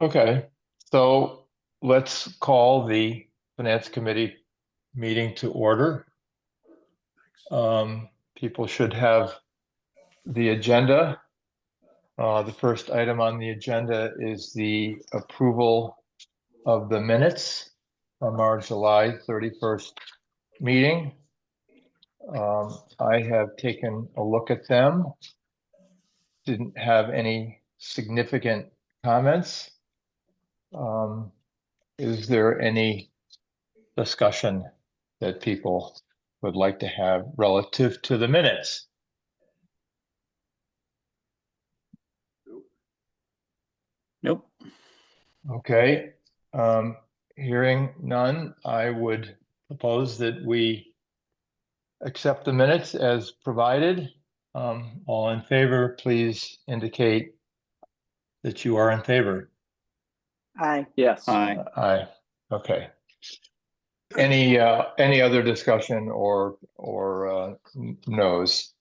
Okay, so let's call the Finance Committee meeting to order. People should have the agenda. The first item on the agenda is the approval of the minutes from our July 31st meeting. I have taken a look at them. Didn't have any significant comments. Is there any discussion that people would like to have relative to the minutes? Nope. Okay, hearing none, I would propose that we accept the minutes as provided. All in favor, please indicate that you are in favor. Aye. Yes. Aye. Aye. Okay. Any other discussion or no's?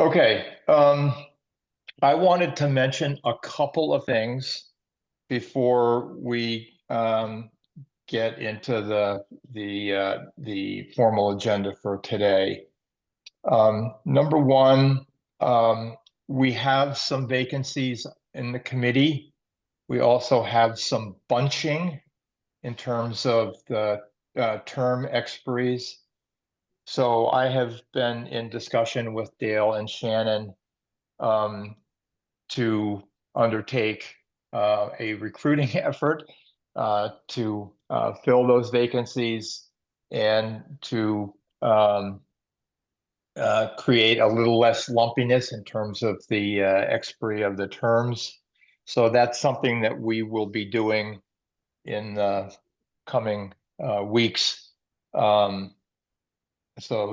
Okay. I wanted to mention a couple of things before we get into the formal agenda for today. Number one, we have some vacancies in the committee. We also have some bunching in terms of the term expiries. So I have been in discussion with Dale and Shannon to undertake a recruiting effort to fill those vacancies and to create a little less lumpiness in terms of the expiry of the terms. So that's something that we will be doing in the coming weeks. So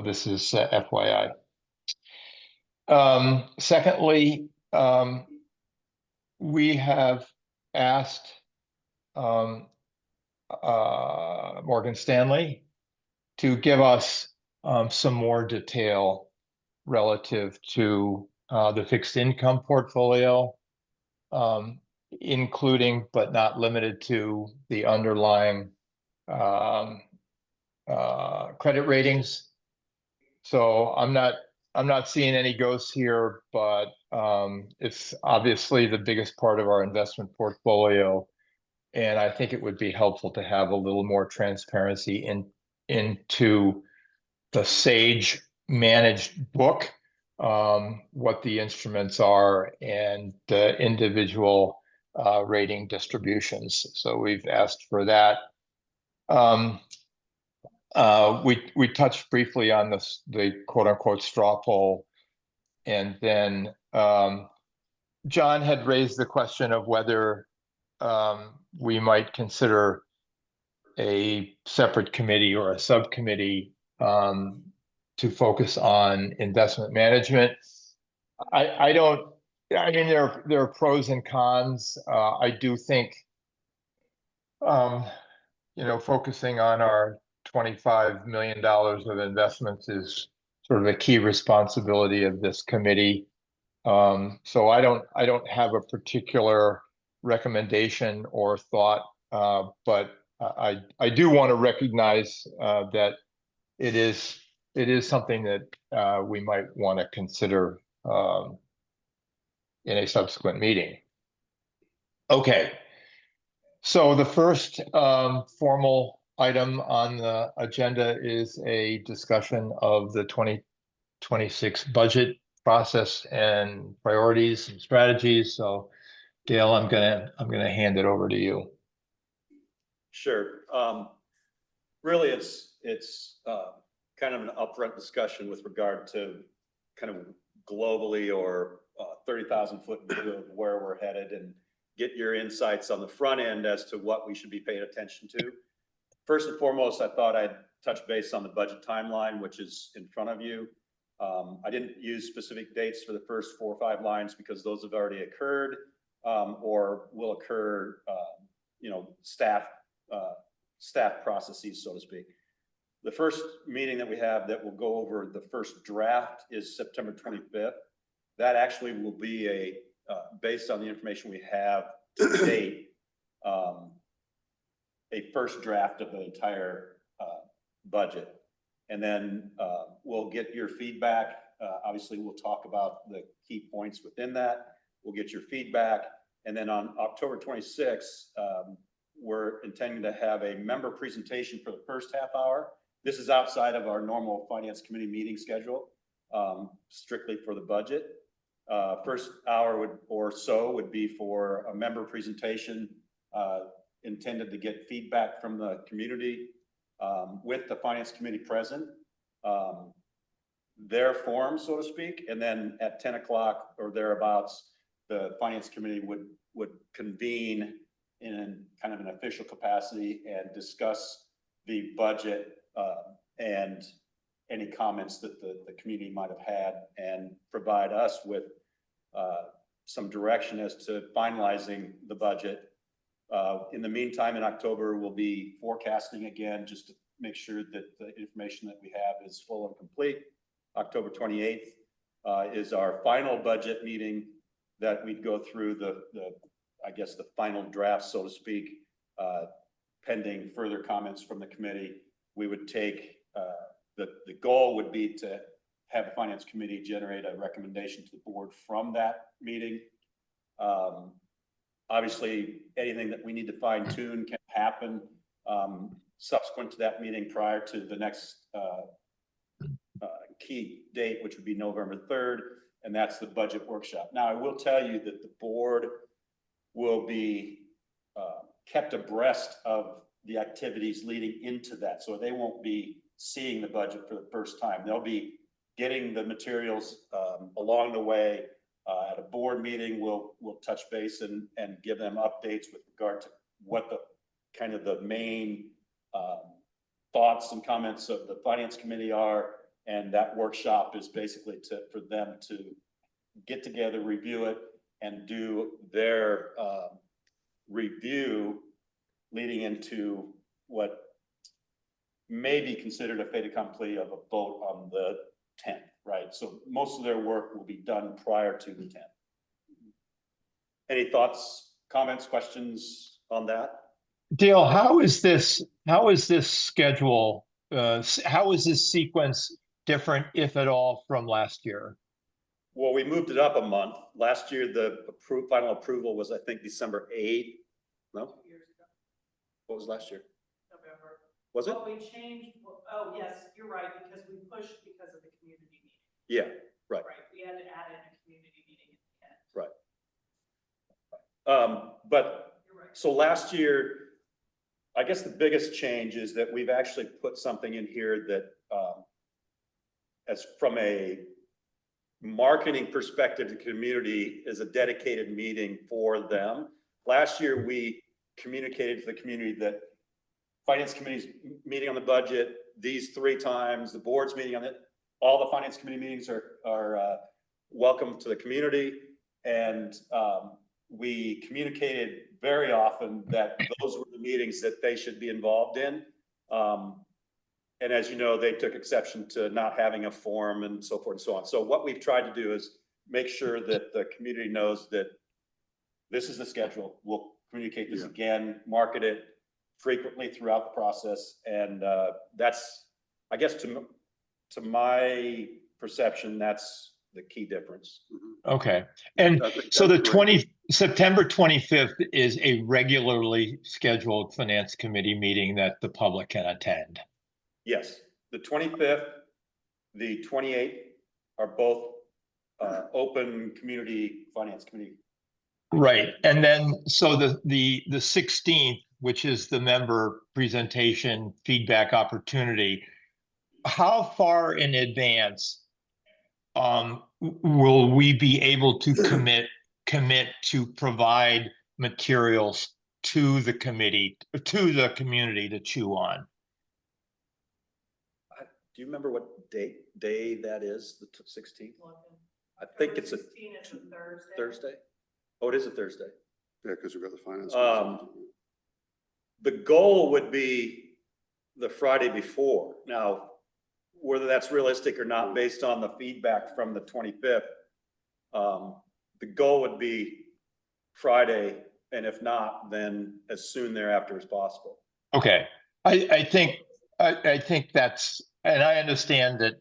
this is FYI. Secondly, we have asked Morgan Stanley to give us some more detail relative to the fixed income portfolio, including but not limited to the underlying credit ratings. So I'm not seeing any ghosts here, but it's obviously the biggest part of our investment portfolio. And I think it would be helpful to have a little more transparency into the Sage managed book, what the instruments are and the individual rating distributions. So we've asked for that. We touched briefly on the quote unquote straw poll. And then John had raised the question of whether we might consider a separate committee or a subcommittee to focus on investment management. I mean, there are pros and cons. I do think, focusing on our $25 million of investments is sort of a key responsibility of this committee. So I don't have a particular recommendation or thought, but I do want to recognize that it is something that we might want to consider in a subsequent meeting. Okay, so the first formal item on the agenda is a discussion of the 2026 budget process and priorities and strategies. So Dale, I'm gonna hand it over to you. Sure. Really, it's kind of an upfront discussion with regard to kind of globally or 30,000 foot view of where we're headed and get your insights on the front end as to what we should be paying attention to. First and foremost, I thought I'd touch base on the budget timeline, which is in front of you. I didn't use specific dates for the first 4 or 5 lines because those have already occurred or will occur, staff processes, so to speak. The first meeting that we have that will go over the first draft is September 25th. That actually will be based on the information we have to date, a first draft of the entire budget. And then we'll get your feedback. Obviously, we'll talk about the key points within that. We'll get your feedback. And then on October 26th, we're intending to have a member presentation for the first half hour. This is outside of our normal finance committee meeting schedule, strictly for the budget. First hour would be for a member presentation intended to get feedback from the community with the finance committee present, their forum, so to speak. And then at 10 o'clock or thereabouts, the finance committee would convene in kind of an official capacity and discuss the budget and any comments that the community might have had, and provide us with some direction as to finalizing the budget. In the meantime, in October, we'll be forecasting again, just to make sure that the information that we have is full and complete. October 28th is our final budget meeting that we'd go through I guess the final draft, so to speak, pending further comments from the committee. We would take, the goal would be to have the finance committee generate a recommendation to the board from that meeting. Obviously, anything that we need to fine tune can happen subsequent to that meeting, prior to the next key date, which would be November 3rd, and that's the budget workshop. Now, I will tell you that the board will be kept abreast of the activities leading into that. So they won't be seeing the budget for the first time. They'll be getting the materials along the way. At a board meeting, we'll touch base and give them updates with regard to what the kind of the main thoughts and comments of the finance committee are. And that workshop is basically for them to get together, review it, and do their review leading into what may be considered a fait accompli of a vote on the 10th, right? So most of their work will be done prior to the 10th. Any thoughts, comments, questions on that? Dale, how is this schedule, how is this sequence different, if at all, from last year? Well, we moved it up a month. Last year, the final approval was, I think, December 8th. No? 2 years ago, What was last year? November. Was it? Well, we changed, oh, yes, you're right, because we pushed because of the community meeting. Yeah, right. Right, we had to add in a community meeting at the end. Right. But You're right. so last year, I guess the biggest change is that we've actually put something in here that, as from a marketing perspective, the community is a dedicated meeting for them. Last year, we communicated to the community that finance committee's meeting on the budget these 3 times, the board's meeting on it. All the finance committee meetings are welcome to the community. And we communicated very often that those were the meetings that they should be involved in. And as you know, they took exception to not having a forum and so forth and so on. So what we've tried to do is make sure that the community knows that this is the schedule. We'll communicate this again, market it frequently throughout the process. And that's, I guess, to my perception, that's the key difference. Okay. And so September 25th is a regularly scheduled finance committee meeting that the public can attend. Yes, the 25th, the 28th are both open community finance committee. Right. And then, so the 16th, which is the member presentation feedback opportunity, how far in advance will we be able to commit to provide materials to the committee, to the community to chew on? Do you remember what day that is, the 16th? Looking. I think it's a 16 is a Thursday. Thursday. Oh, it is a Thursday. Yeah, because we've got the finance. The goal would be the Friday before. Now, whether that's realistic or not, based on the feedback from the 25th, the goal would be Friday. And if not, then as soon thereafter as possible. Okay, I think that's, and I understand that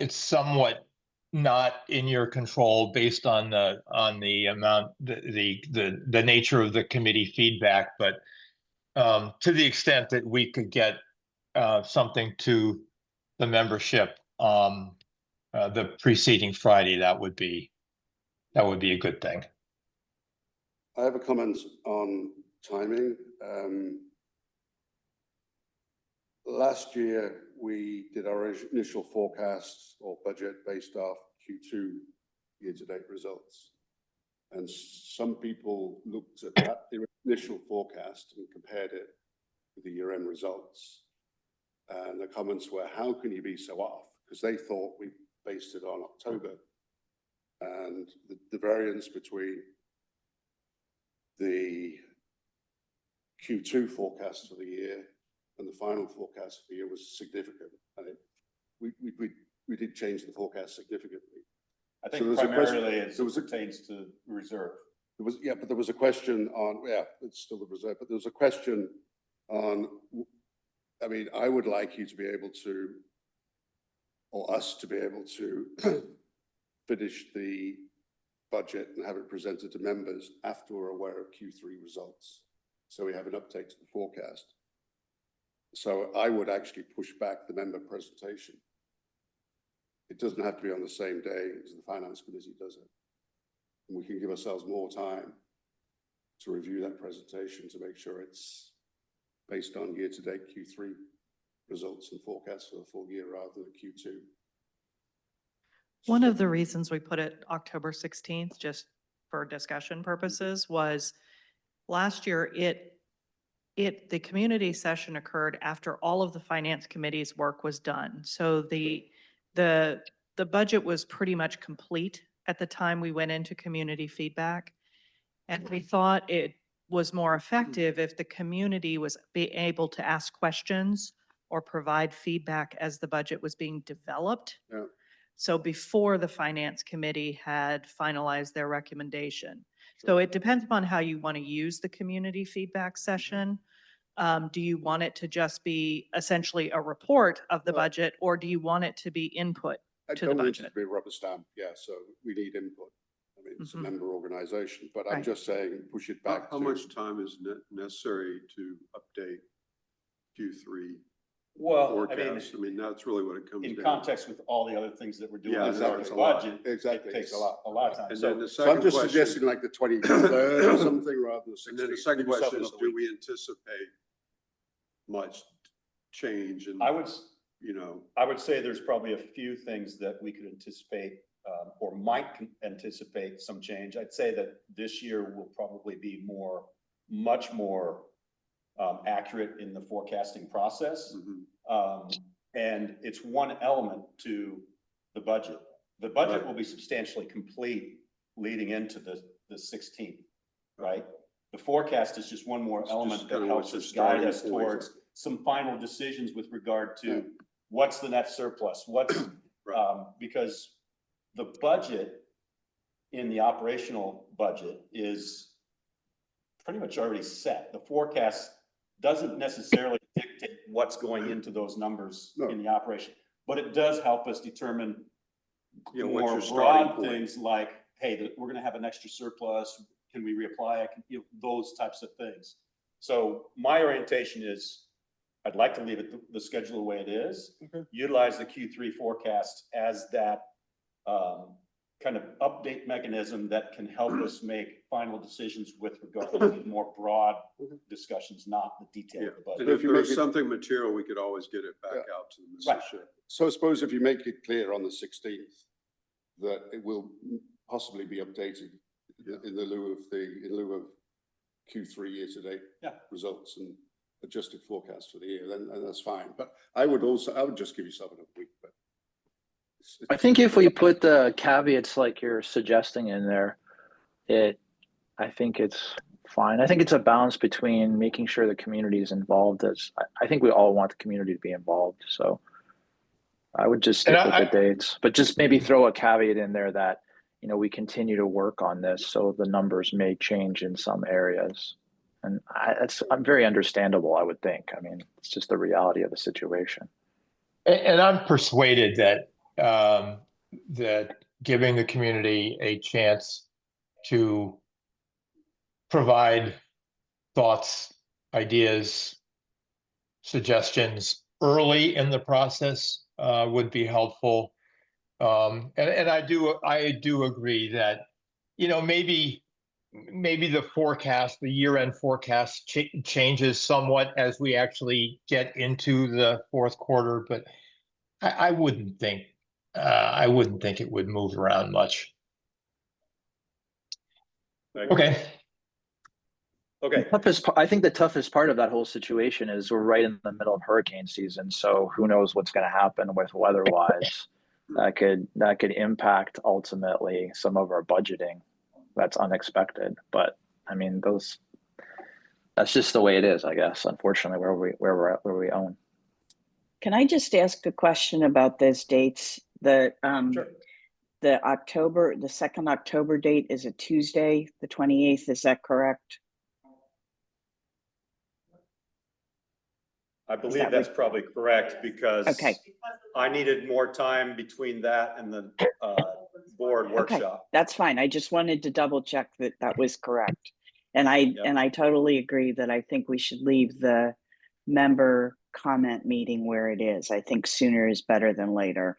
it's somewhat not in your control based on the amount, the nature of the committee feedback, but to the extent that we could get something to the membership the preceding Friday, that would be a good thing. I have a comment on timing. Last year, we did our initial forecast or budget based off Q2 year-to-date results. And some people looked at that initial forecast and compared it with the year-end results. And the comments were, how can you be so off? Because they thought we based it on October. And the variance between the Q2 forecast for the year and the final forecast for the year was significant. And we did change the forecast significantly. I So think there's a question- primarily it there was a- pertains to reserve. There was, yeah, but there was a question on, yeah, it's still the reserve, but there was a question on, I mean, I would like you to be able to, or us to be able to finish the budget and have it presented to members after we're aware of Q3 results. So we have an update to the forecast. So I would actually push back the member presentation. It doesn't have to be on the same day as the finance committee does it. And we can give ourselves more time to review that presentation to make sure it's based on year-to-date Q3 results and forecasts for the full year rather than Q2. One of the reasons we put it October 16th, just for discussion purposes, was last year, the community session occurred after all of the finance committee's work was done. So the budget was pretty much complete at the time we went into community feedback. And we thought it was more effective if the community was able to ask questions or provide feedback as the budget was being developed. Yeah. So before the finance committee had finalized their recommendation. So it depends upon how you want to use the community feedback session. Do you want it to just be essentially a report of the Well- budget, or do you want it to be input? I to the don't want it to budget. be a rubber stamp, yeah, so we need input. I mean, it's a Mhm. member organization, but I'm Right. just saying, push it back How to. much time is necessary to update Q3 Well, I mean, forecast? I mean, that's really what it comes in down. context with all the other things that we're doing Yeah, as exactly, far as it's a lot. budget, Exactly, it it's takes a lot. a lot of time. And So then the So I'm second just question, suggesting like the 23rd or something rather than the 16th. and then the second Give yourself question is, another do week. we anticipate much change and, I would say there's probably a few things that we could anticipate or might anticipate some change. I'd say that this year will probably be much more accurate in the forecasting process. Mhm. And it's one element to the budget. The budget Right. will be substantially complete leading into the 16th, right? The forecast is just one more It's element just that kinda helps what's us your guide starting us point. towards some final decisions with regard Yeah. to what's the net surplus, what's, Right. because the budget in the operational budget is pretty much already set. The forecast doesn't necessarily dictate what's going into those numbers No. in the operation, but it does help us determine Yeah, what's more your starting broad point? things like, hey, we're gonna have an extra surplus, can we reapply it, those types of things. So my orientation is, I'd like to leave it the schedule the way it is. Okay. Utilize the Q3 forecast as that kind of update mechanism that can help us make final decisions with regard to more broad discussions, not the detail Yeah, of the budget. and But if if you there's make it- something material, we could always get it back out to the Right. membership. So I suppose if you make it clear on the 16th that it will possibly be updated Yeah. in lieu of Q3 year-to-date Yeah. results and adjusted forecast for the year, then that's fine. But I would just give yourself another week, but. I think if we put the caveats like you're suggesting in there, I think it's fine. I think it's a balance between making sure the community is involved. I think we all want the community to be involved. So I would just stick And with the dates, but just maybe throw a caveat in there that, we continue to work on this, so the numbers may change in some areas. And I'm very understandable, I would think. I mean, it's just the reality of the situation. And I'm persuaded that, that giving the community a chance to provide thoughts, ideas, suggestions early in the process, would be helpful. And I do agree that, maybe the year-end forecast changes somewhat as we actually get into the fourth quarter, but I wouldn't think it would move around much. Okay. Okay, I think the toughest part of that whole situation is we're right in the middle of hurricane season, so who knows what's going to happen with weather-wise. That could impact ultimately some of our budgeting. That's unexpected, but I mean, that's just the way it is, I guess, unfortunately, where we own. Can I just ask a question about those dates? sure. The second October date is a Tuesday, the 28th, is that correct? I believe that that's probably correct because Okay. I needed more time between that and the board workshop. That's fine. I just wanted to double check that that was correct. And Yep. I totally agree that I think we should leave the member comment meeting where it is. I think sooner is better than later.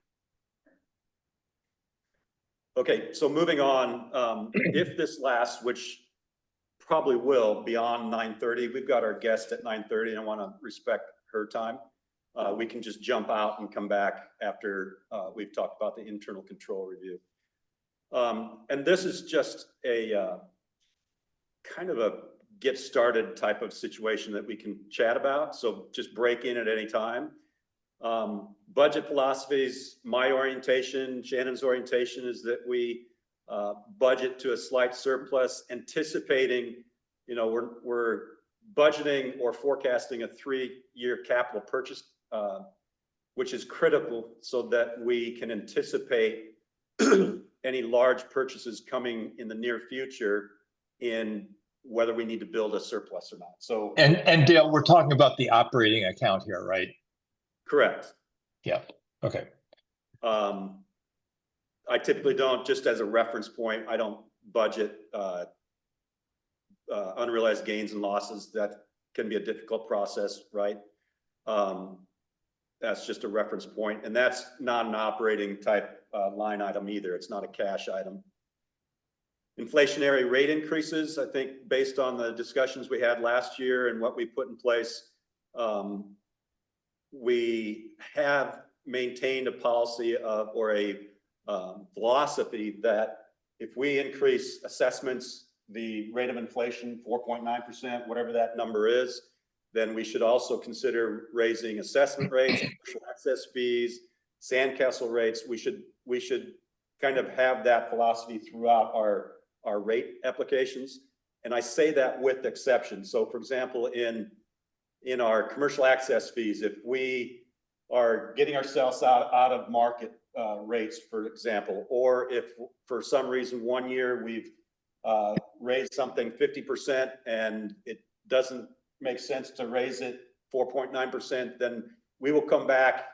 Okay, so moving on, if this lasts, which probably will beyond 9:30, we've got our guest at 9:30 and I want to respect her time. We can just jump out and come back after we've talked about the internal control review. And this is just a kind of a get started type of situation that we can chat about. So just break in at any time. Budget philosophies, my orientation, Shannon's orientation is that we budget to a slight surplus, anticipating, we're budgeting or forecasting a 3-year capital purchase, which is critical so that we can anticipate any large purchases coming in the near future in whether we need to build a surplus or not. So, And Dale, we're talking about the operating account here, right? correct. Yeah. Okay. I typically don't, just as a reference point, I don't budget unrealized gains and losses. That can be a difficult process, right? That's just a reference point, and that's not an operating type line item either. It's not a cash item. Inflationary rate increases, I think based on the discussions we had last year and what we put in place, we have maintained a policy of, or a philosophy that if we increase assessments, the rate of inflation, 4.9%, whatever that number is, then we should also consider raising assessment rates, commercial access fees, sandcastle rates. We should kind of have that philosophy throughout our rate applications. And I say that with exceptions. So for example, in our commercial access fees, if we are getting ourselves out of market rates, for example, or if for some reason one year we've raised something 50% and it doesn't make sense to raise it 4.9%, then we will come back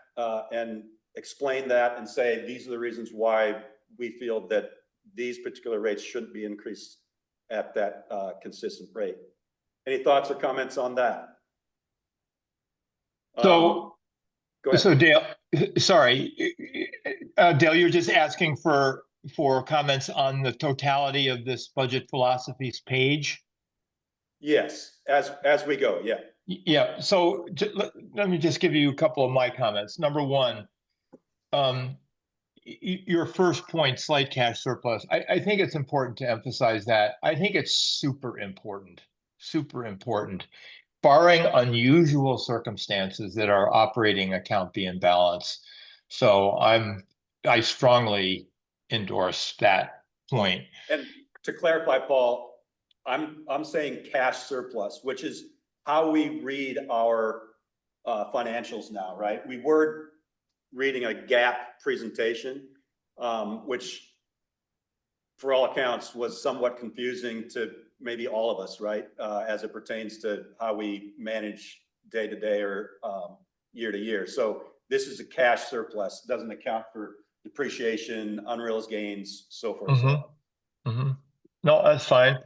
and explain that and say, these are the reasons why we feel that these particular rates shouldn't be increased at that consistent rate. Any thoughts or comments on that? So, Go ahead. so Dale, sorry, Dale, you're just asking for comments on the totality of this budget philosophies page? Yes, as we go, yeah. Yeah, so let me just give you a couple of my comments. Number one, your first point, slight cash surplus. I think it's important to emphasize that. I think it's super important, barring unusual circumstances that our operating account be in balance. So I strongly endorse that point. And to clarify, Paul, I'm saying cash surplus, which is how we read our financials now, right? We were reading a GAAP presentation, which for all accounts, was somewhat confusing to maybe all of us, right? As it pertains to how we manage day to day or year to year. So this is a cash surplus, doesn't account for depreciation, unrealized gains, so forth and so on. Mhm. No, that's fine.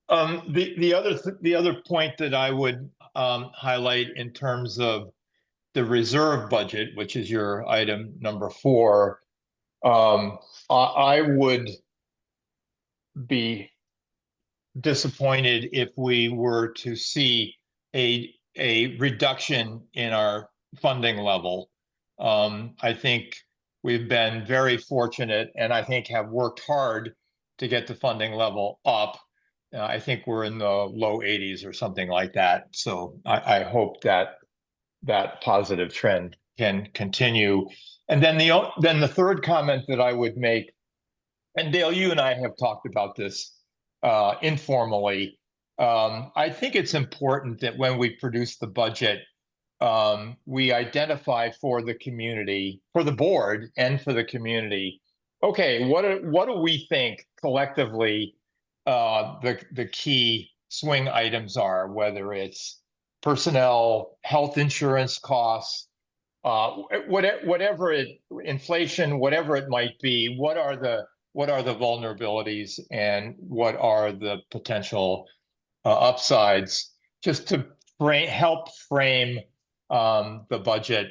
The other point that I would highlight in terms of the reserve budget, which is your item number 4, I would be disappointed if we were to see a reduction in our funding level. I think we've been very fortunate, and I think have worked hard to get the funding level up. I think we're in the low 80s or something like that. So I hope that that positive trend can continue. And then the third comment that I would make, and Dale, you and I have talked about this informally. I think it's important that when we produce the budget, we identify for the community, for the board and for the community, okay, what do we think collectively the key swing items are, whether it's personnel, health insurance costs, whatever inflation, whatever it might be, what are the vulnerabilities and what are the potential upsides, just to help frame the budget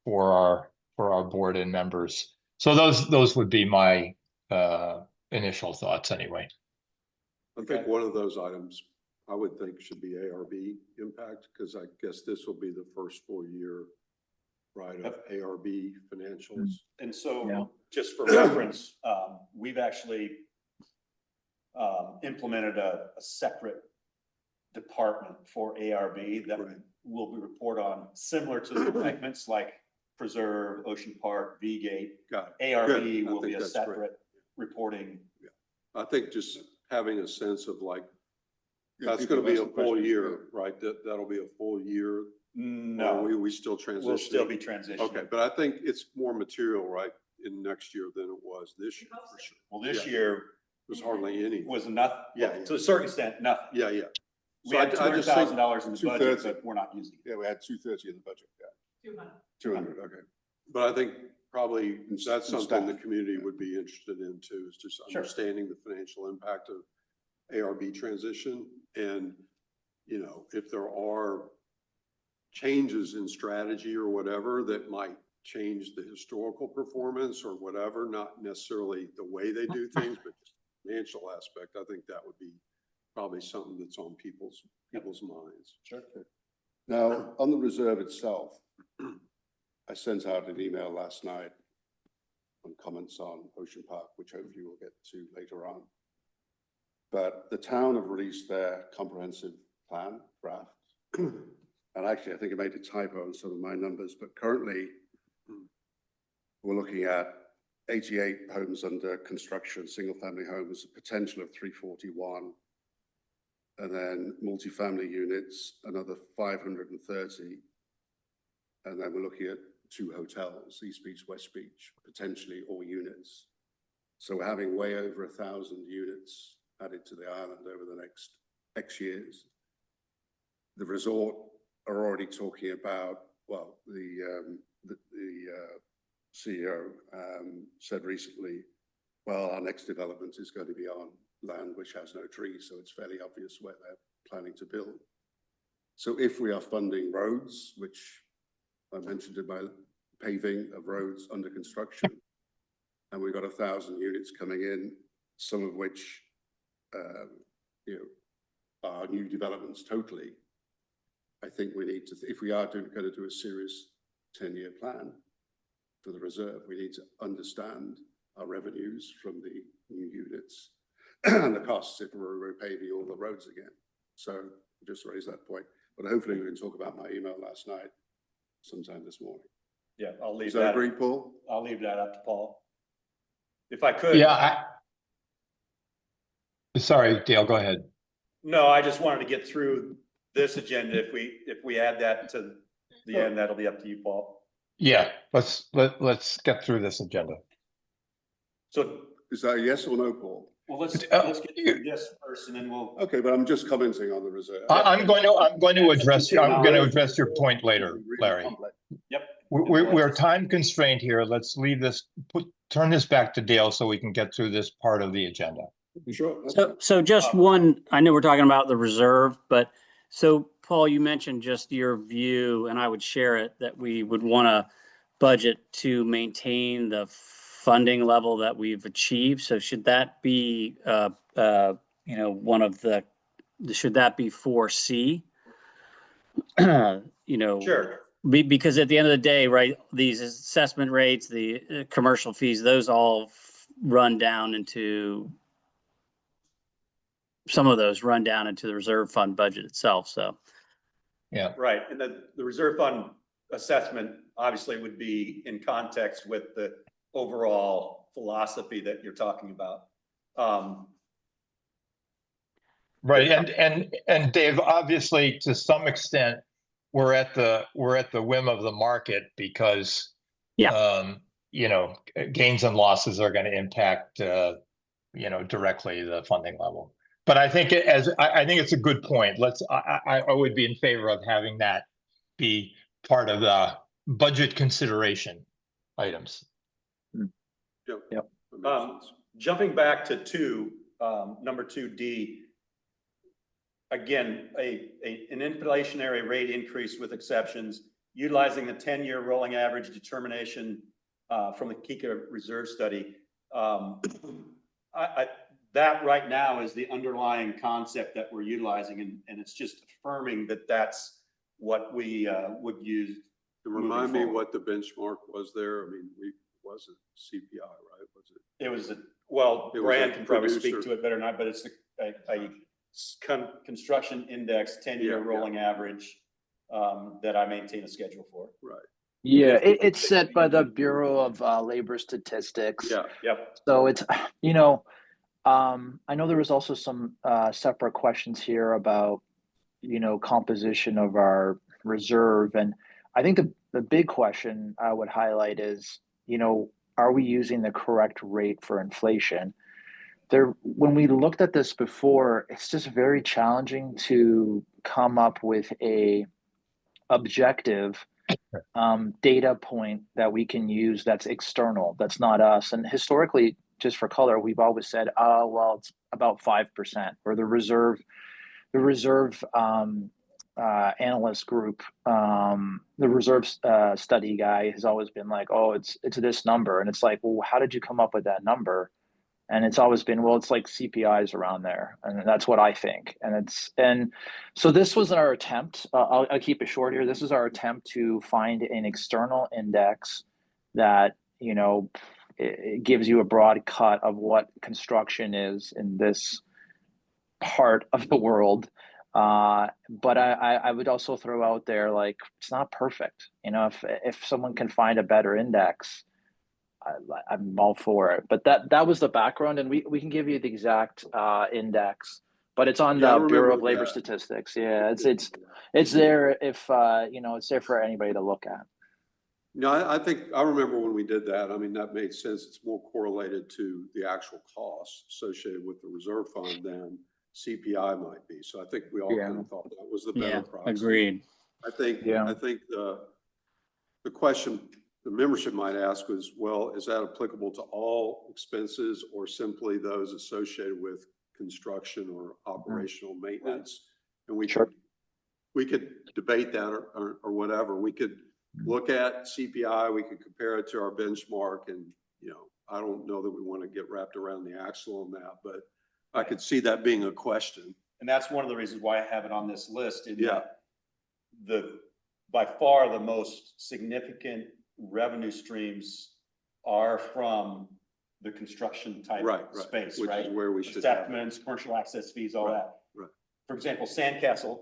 for our board and members. So those would be my initial thoughts anyway. I think one of those items I would think should be ARB impact, because I guess this will be the first full year, right, of ARB financials. And so, Yeah. just for reference, we've actually implemented a separate department for ARB that Right. will be report on, similar to the segments like Preserve, Ocean Park, V-Gate. Got it. ARB Good. I will be think a that's great. separate reporting. I think just having a sense of like, Yeah, that's people gonna be have a some full questions, year, right? That'll be a full year. Or No, we still transitioning? we'll still be transitioning. Okay, but I think it's more material, right, in next year than it was this year, for sure. Well, this Yeah. year There's hardly any. was enough, Yeah, to a certain extent, nothing. Yeah, yeah. We So I had just think- $200,000 in the budget, 230. but we're not using it. Yeah, we had 230 in the budget, yeah. 200, okay. But I think probably that's and something the staff. community would be interested in too, is just Sure. understanding the financial impact of ARB transition. And, you know, if there are changes in strategy or whatever that might change the historical performance or whatever, not necessarily the way they do things, but just the financial aspect, I think that would be probably something that's on people's minds. Sure. Now, on the reserve itself, I sent out an email last night on comments on Ocean Park, which hopefully we'll get to later on. But the town have released their comprehensive plan draft. And actually, I think I made a typo on some of my numbers, but currently we're looking at 88 homes under construction, single-family homes, a potential of 341. And then multifamily units, another 530. And then we're looking at 2 hotels, East Beach, West Beach, potentially all units. So we're having way over 1,000 units added to the island over the next X years. The resort are already talking about, well, the CEO said recently, well, our next development is going to be on land which has no trees, so it's fairly obvious where they're planning to build. So if we are funding roads, which I mentioned in my paving of roads under construction, and we've got 1,000 units coming in, some of which, are new developments totally. I think we need to, if we are going to do a serious 10-year plan for the reserve, we need to understand our revenues from the new units and the costs if we're repaving all the roads again. So just raise that point, but hopefully we can talk about my email last night sometime this morning. Yeah, I'll leave Is that that, agreed, Paul? I'll leave that up to Paul. If I could. Yeah, sorry, Dale, go ahead. No, I just wanted to get through this agenda. If we add that to the end, that'll be up to you, Paul. Yeah, let's get through this agenda. So Is that a yes or no, Paul? Well, let's get through this first and then we'll. Okay, but I'm just commenting on the reserve. I'm going to address your point later, Larry. Yep. We're time constrained here. Let's leave this, turn this back to Dale so we can get through this part of the agenda. Sure. So just one, I know we're talking about the reserve, but so Paul, you mentioned just your view, and I would share it, that we would want to budget to maintain the funding level that we've achieved. So should that be, one of the, should that be 4C? Sure. Because at the end of the day, right, these assessment rates, the commercial fees, those all run down into, some of those run down into the reserve fund budget itself. So, Yeah. Right. And the reserve fund assessment obviously would be in context with the overall philosophy that you're talking about. Right. And Dave, obviously, to some extent, we're at the whim of the market because, gains and losses are going to impact, directly the funding level. But I think I think it's a good point. I would be in favor of having that be part of the budget consideration items. Yep. Jumping back to number 2D, again, an inflationary rate increase with exceptions, utilizing the 10-year rolling average determination from the KICA reserve study. That right now is the underlying concept that we're utilizing, and it's just affirming that that's what we would use. To remind me what the benchmark was there. I mean, wasn't CPI, right? Was it? It was It was Brand a can probably producer. speak to it better than I, but it's a construction index 10-year Yeah, rolling average that I maintain a schedule for. Right. Yeah, it's set by the Bureau of Labor Statistics. Yeah. Yep. So it's, I know there was also some separate questions here about, composition of our reserve. And I think the big question I would highlight is, are we using the correct rate for inflation? When we looked at this before, it's just very challenging to come up with a objective data point that we can use that's external, that's not us. And historically, just for color, we've always said, oh, well, it's about 5%, or the reserve analyst group, the reserve study guy has always been like, oh, it's this number. And it's like, well, how did you come up with that number? And it's always been, well, it's like CPIs around there. And that's what I think. And so this was our attempt. I'll keep it short here. This is our attempt to find an external index that, it gives you a broad cut of what construction is in this part of the world. But I would also throw out there, like, it's not perfect. If someone can find a better index, I'm all for it. But that was the background, and we can give you the exact index, but it's on the Bureau of Labor Statistics. Yeah, it's there if it's there for anybody to look at. No, I think I remember when we did that. I mean, that made sense. It's more correlated to the actual costs associated with the reserve fund than CPI might be. So I think we all kind of thought that was the better proxy. Agreed. I think the question the membership might ask was, well, is that applicable to all expenses or simply those associated with construction or operational maintenance? And we could debate that or whatever. We could look at CPI, we could compare it to our benchmark, and I don't know that we want to get wrapped around the axle on that, but I could see that being a question. And that's one of the reasons why I have it on this list. By far the most significant revenue streams are from the construction type space, which right? is where we should Assessments, commercial access fees, all that. Right. For example, Sandcastle,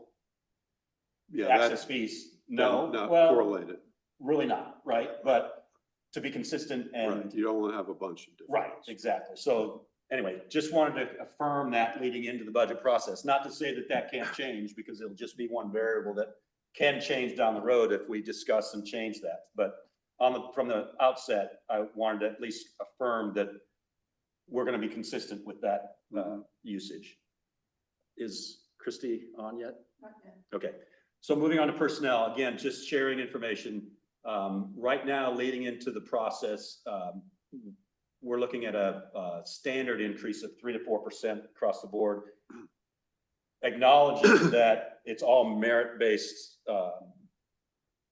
Yeah, access fees, not well, correlated. really not, right? But to be consistent and. Right. You don't want to have a bunch of different. Right, exactly. So anyway, just wanted to affirm that leading into the budget process. Not to say that can't change, because it'll just be one variable that can change down the road if we discuss and change that. But from the outset, I wanted to at least affirm that we're going to be consistent with that usage. Is Christy on yet? Not yet. Okay, so moving on to personnel, again, just sharing information. Right now, leading into the process, we're looking at a standard increase of 3 to 4% across the board. Acknowledging that it's all merit-based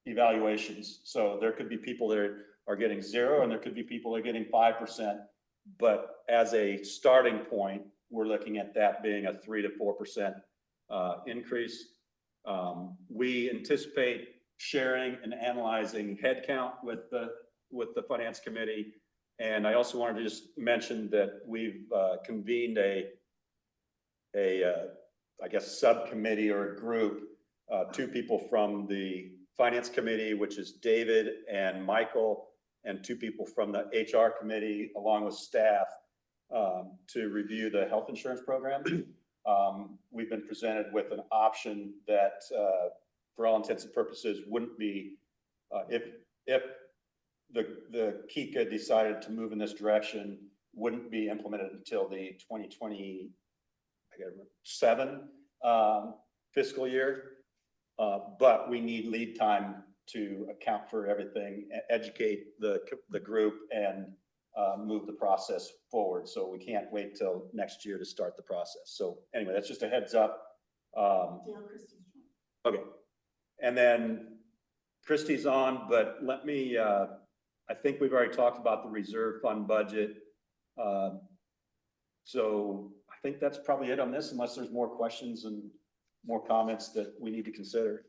evaluations. So there could be people that are getting 0 and there could be people that are getting 5%. But as a starting point, we're looking at that being a 3 to 4% increase. We anticipate sharing and analyzing headcount with the finance committee. And I also wanted to just mention that we've convened I guess, subcommittee or a group, 2 people from the finance committee, which is David and Michael, and 2 people from the HR committee, along with staff, to review the health insurance program. We've been presented with an option that, for all intents and purposes, wouldn't be, if the KICA decided to move in this direction, wouldn't be implemented until the 2027 fiscal year. But we need lead time to account for everything, educate the group, and move the process forward. So we can't wait till next year to start the process. So anyway, that's just a heads up. Okay. And then Christy's on, but let me, I think we've already talked about the reserve fund budget. So I think that's probably it on this, unless there's more questions and more comments that we need to consider.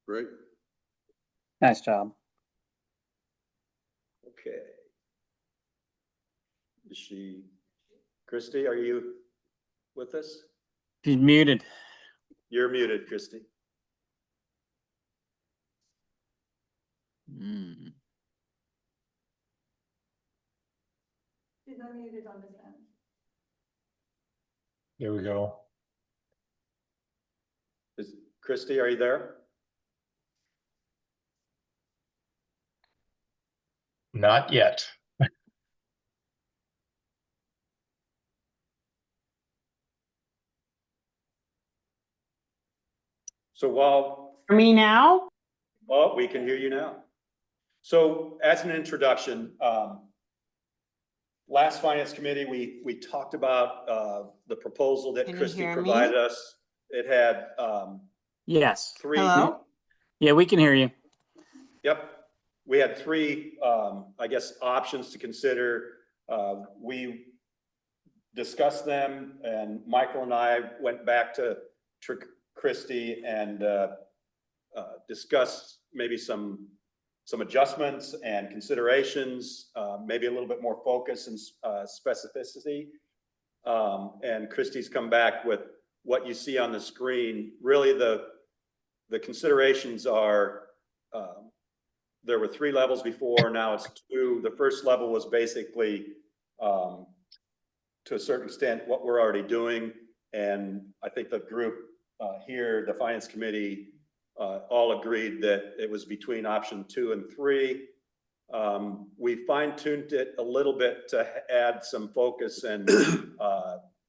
Great. Nice job. Okay. Christy, are you with us? She's muted. You're muted, Christy. She's unmuted on this end. There we go. Christy, are you there? Not yet. So while Me now? Oh, we can hear you now. So as an introduction, last finance committee, we talked about the proposal that Can you Christy hear me? provided us. It had Yes. 3. Hello? Yeah, we can hear you. Yep. We had 3, I guess, options to consider. We discussed them, and Michael and I went back to Christy and discussed maybe some adjustments and considerations, maybe a little bit more focus and specificity. And Christy's come back with what you see on the screen. Really, the considerations are, there were 3 levels before, now it's 2. The first level was basically, to a certain extent, what we're already doing. And I think the group here, the finance committee, all agreed that it was between option 2 and 3. We fine-tuned it a little bit to add some focus and,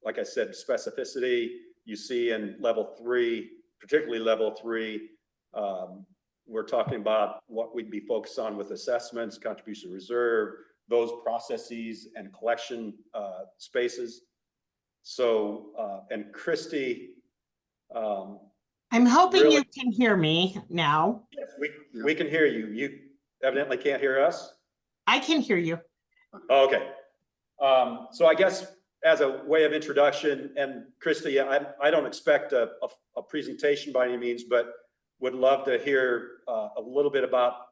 like I said, specificity. You see in level 3, particularly level 3, we're talking about what we'd be focused on with assessments, contribution reserve, those processes and collection spaces. So, and Christy, I'm hoping really- you can hear me now. yes, we can hear you. You evidently can't hear us. I can hear you. Oh, okay. So I guess as a way of introduction, and Christy, I don't expect a presentation by any means, but would love to hear a little bit about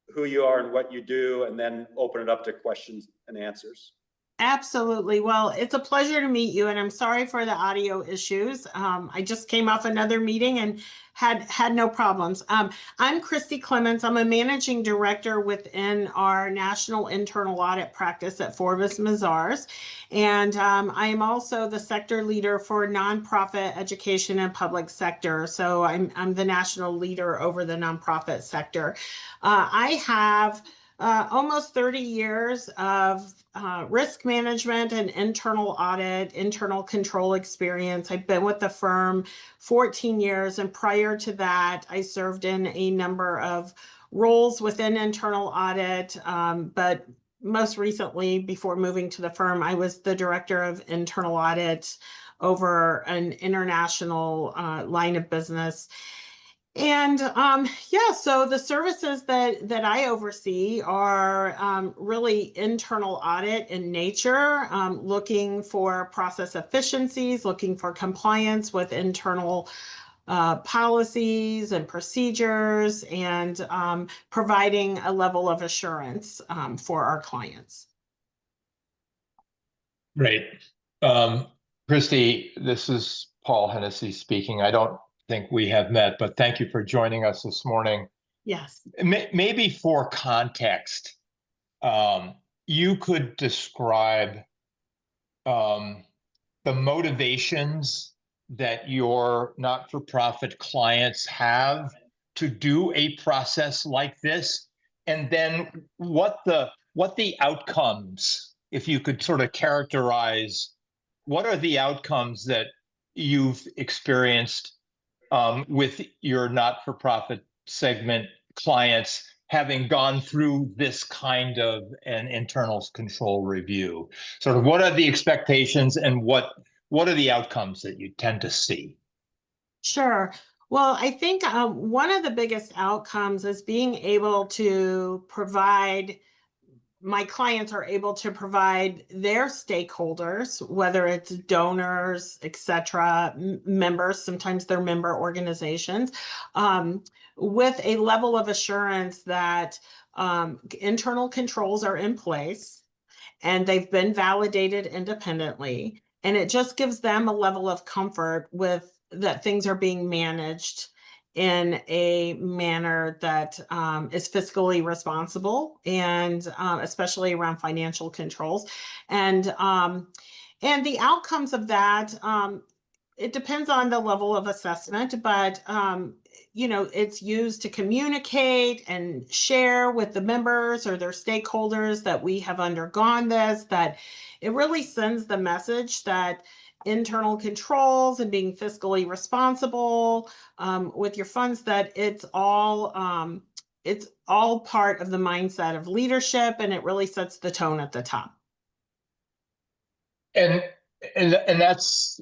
who you are and what you do, and then open it up to questions and answers. Absolutely. Well, it's a pleasure to meet you, and I'm sorry for the audio issues. I just came off another meeting and had no problems. I'm Christy Clements. I'm a managing director within our national internal audit practice at Forbes Mazars, and I am also the sector leader for nonprofit education and public sector. So I'm the national leader over the nonprofit sector. I have almost 30 years of risk management and internal audit, internal control experience. I've been with the firm 14 years, and prior to that, I served in a number of roles within internal audit, but most recently, before moving to the firm, I was the director of internal audit over an international line of business. And yeah, so the services that I oversee are really internal audit in nature, looking for process efficiencies, looking for compliance with internal policies and procedures, and providing a level of assurance for our clients. Great. Christy, this is Paul Hennessy speaking. I don't think we have met, but thank you for joining us this morning. Yes. Maybe for context, you could describe the motivations that your not-for-profit clients have to do a process like this, and then what the outcomes, if you could sort of characterize, what are the outcomes that you've experienced with your not-for-profit segment clients having gone through this kind of an internal control review? Sort of what are the expectations and what are the outcomes that you tend to see? Sure. Well, I think one of the biggest outcomes is being able to provide, my clients are able to provide their stakeholders, whether it's donors, et cetera, members, sometimes they're member organizations, with a level of assurance that internal controls are in place and they've been validated independently. And it just gives them a level of comfort with that things are being managed in a manner that is fiscally responsible, and especially around financial controls. And the outcomes of that, it depends on the level of assessment, but you know, it's used to communicate and share with the members or their stakeholders that we have undergone this, that it really sends the message that internal controls and being fiscally responsible with your funds, that it's all part of the mindset of leadership, and it really sets the tone at the top. And that's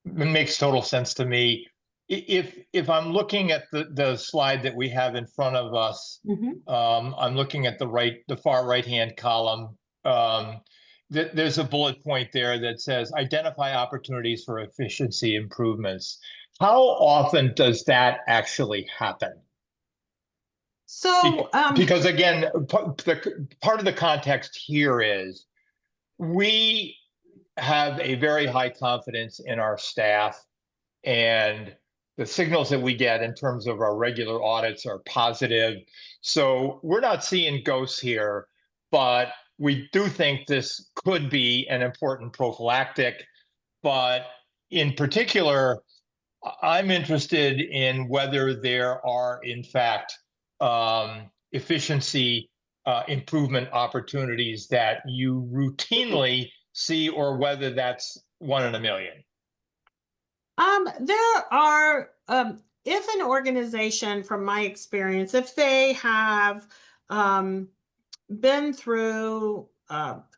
makes total sense to me. If I'm looking at the slide that we have in front of us, I'm looking at the far right-hand column. There's a bullet point there that says identify opportunities for efficiency improvements. How often does that actually happen? So because again, part of the context here is we have a very high confidence in our staff, and the signals that we get in terms of our regular audits are positive. So we're not seeing ghosts here, but we do think this could be an important prophylactic. But in particular, I'm interested in whether there are, in fact, efficiency improvement opportunities that you routinely see, or whether that's 1 in a million. There are, if an organization, from my experience, if they have been through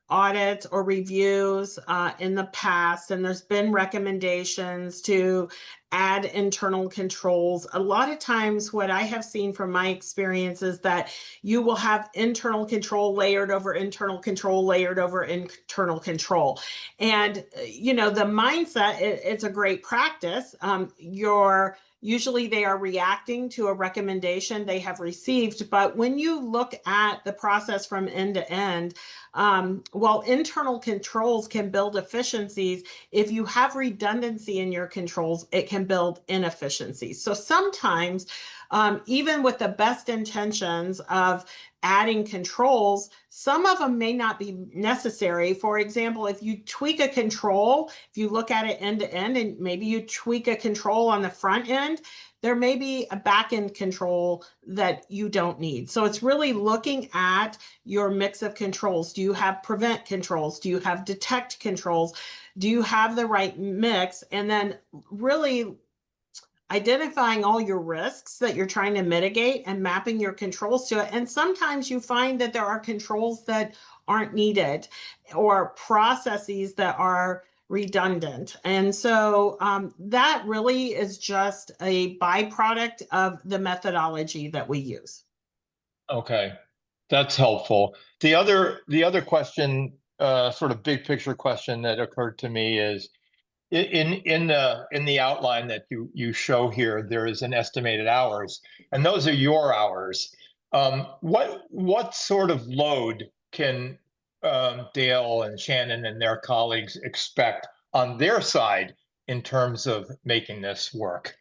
audits or reviews in the past, and there's been recommendations to add internal controls, a lot of times what I have seen from my experience is that you will have internal control layered over internal control layered over internal control. And, you know, the mindset, it's a great practice. Usually they are reacting to a recommendation they have received. But when you look at the process from end to end, while internal controls can build efficiencies, if you have redundancy in your controls, it can build inefficiencies. So sometimes even with the best intentions of adding controls, some of them may not be necessary. For example, if you tweak a control, if you look at it end to end and maybe you tweak a control on the front end, there may be a back end control that you don't need. So it's really looking at your mix of controls. Do you have prevent controls? Do you have detect controls? Do you have the right mix? And then really identifying all your risks that you're trying to mitigate and mapping your controls to it. And sometimes you find that there are controls that aren't needed or processes that are redundant. And so that really is just a byproduct of the methodology that we use. Okay, that's helpful. The other question, sort of big picture question that occurred to me is, in the outline that you show here, there is an estimated hours, and those are your hours. What sort of load can Dale and Shannon and their colleagues expect on their side in terms of making this work?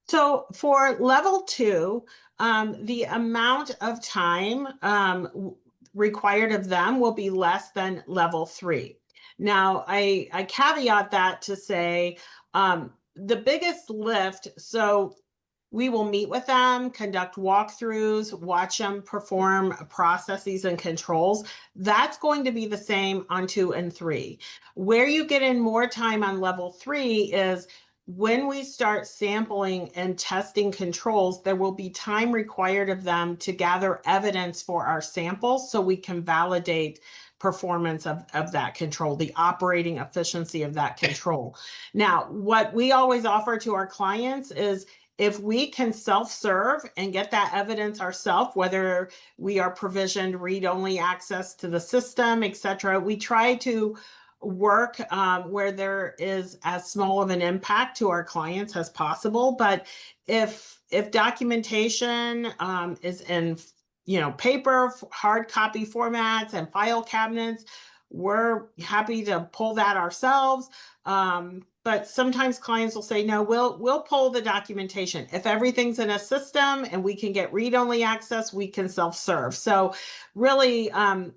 So for level 2, the amount of time required of them will be less than level 3. Now, I caveat that to say the biggest lift, so we will meet with them, conduct walkthroughs, watch them perform processes and controls. That's going to be the same on 2 and 3. Where you get in more time on level 3 is when we start sampling and testing controls, there will be time required of them to gather evidence for our samples so we can validate performance of that control, the operating efficiency of that control. Now, what we always offer to our clients is if we can self-serve and get that evidence ourselves, whether we are provisioned read-only access to the system, et cetera, we try to work where there is as small of an impact to our clients as possible. But if documentation is in paper, hard copy formats and file cabinets, we're happy to pull that ourselves. But sometimes clients will say, no, we'll pull the documentation. If everything's in a system and we can get read-only access, we can self-serve. So really,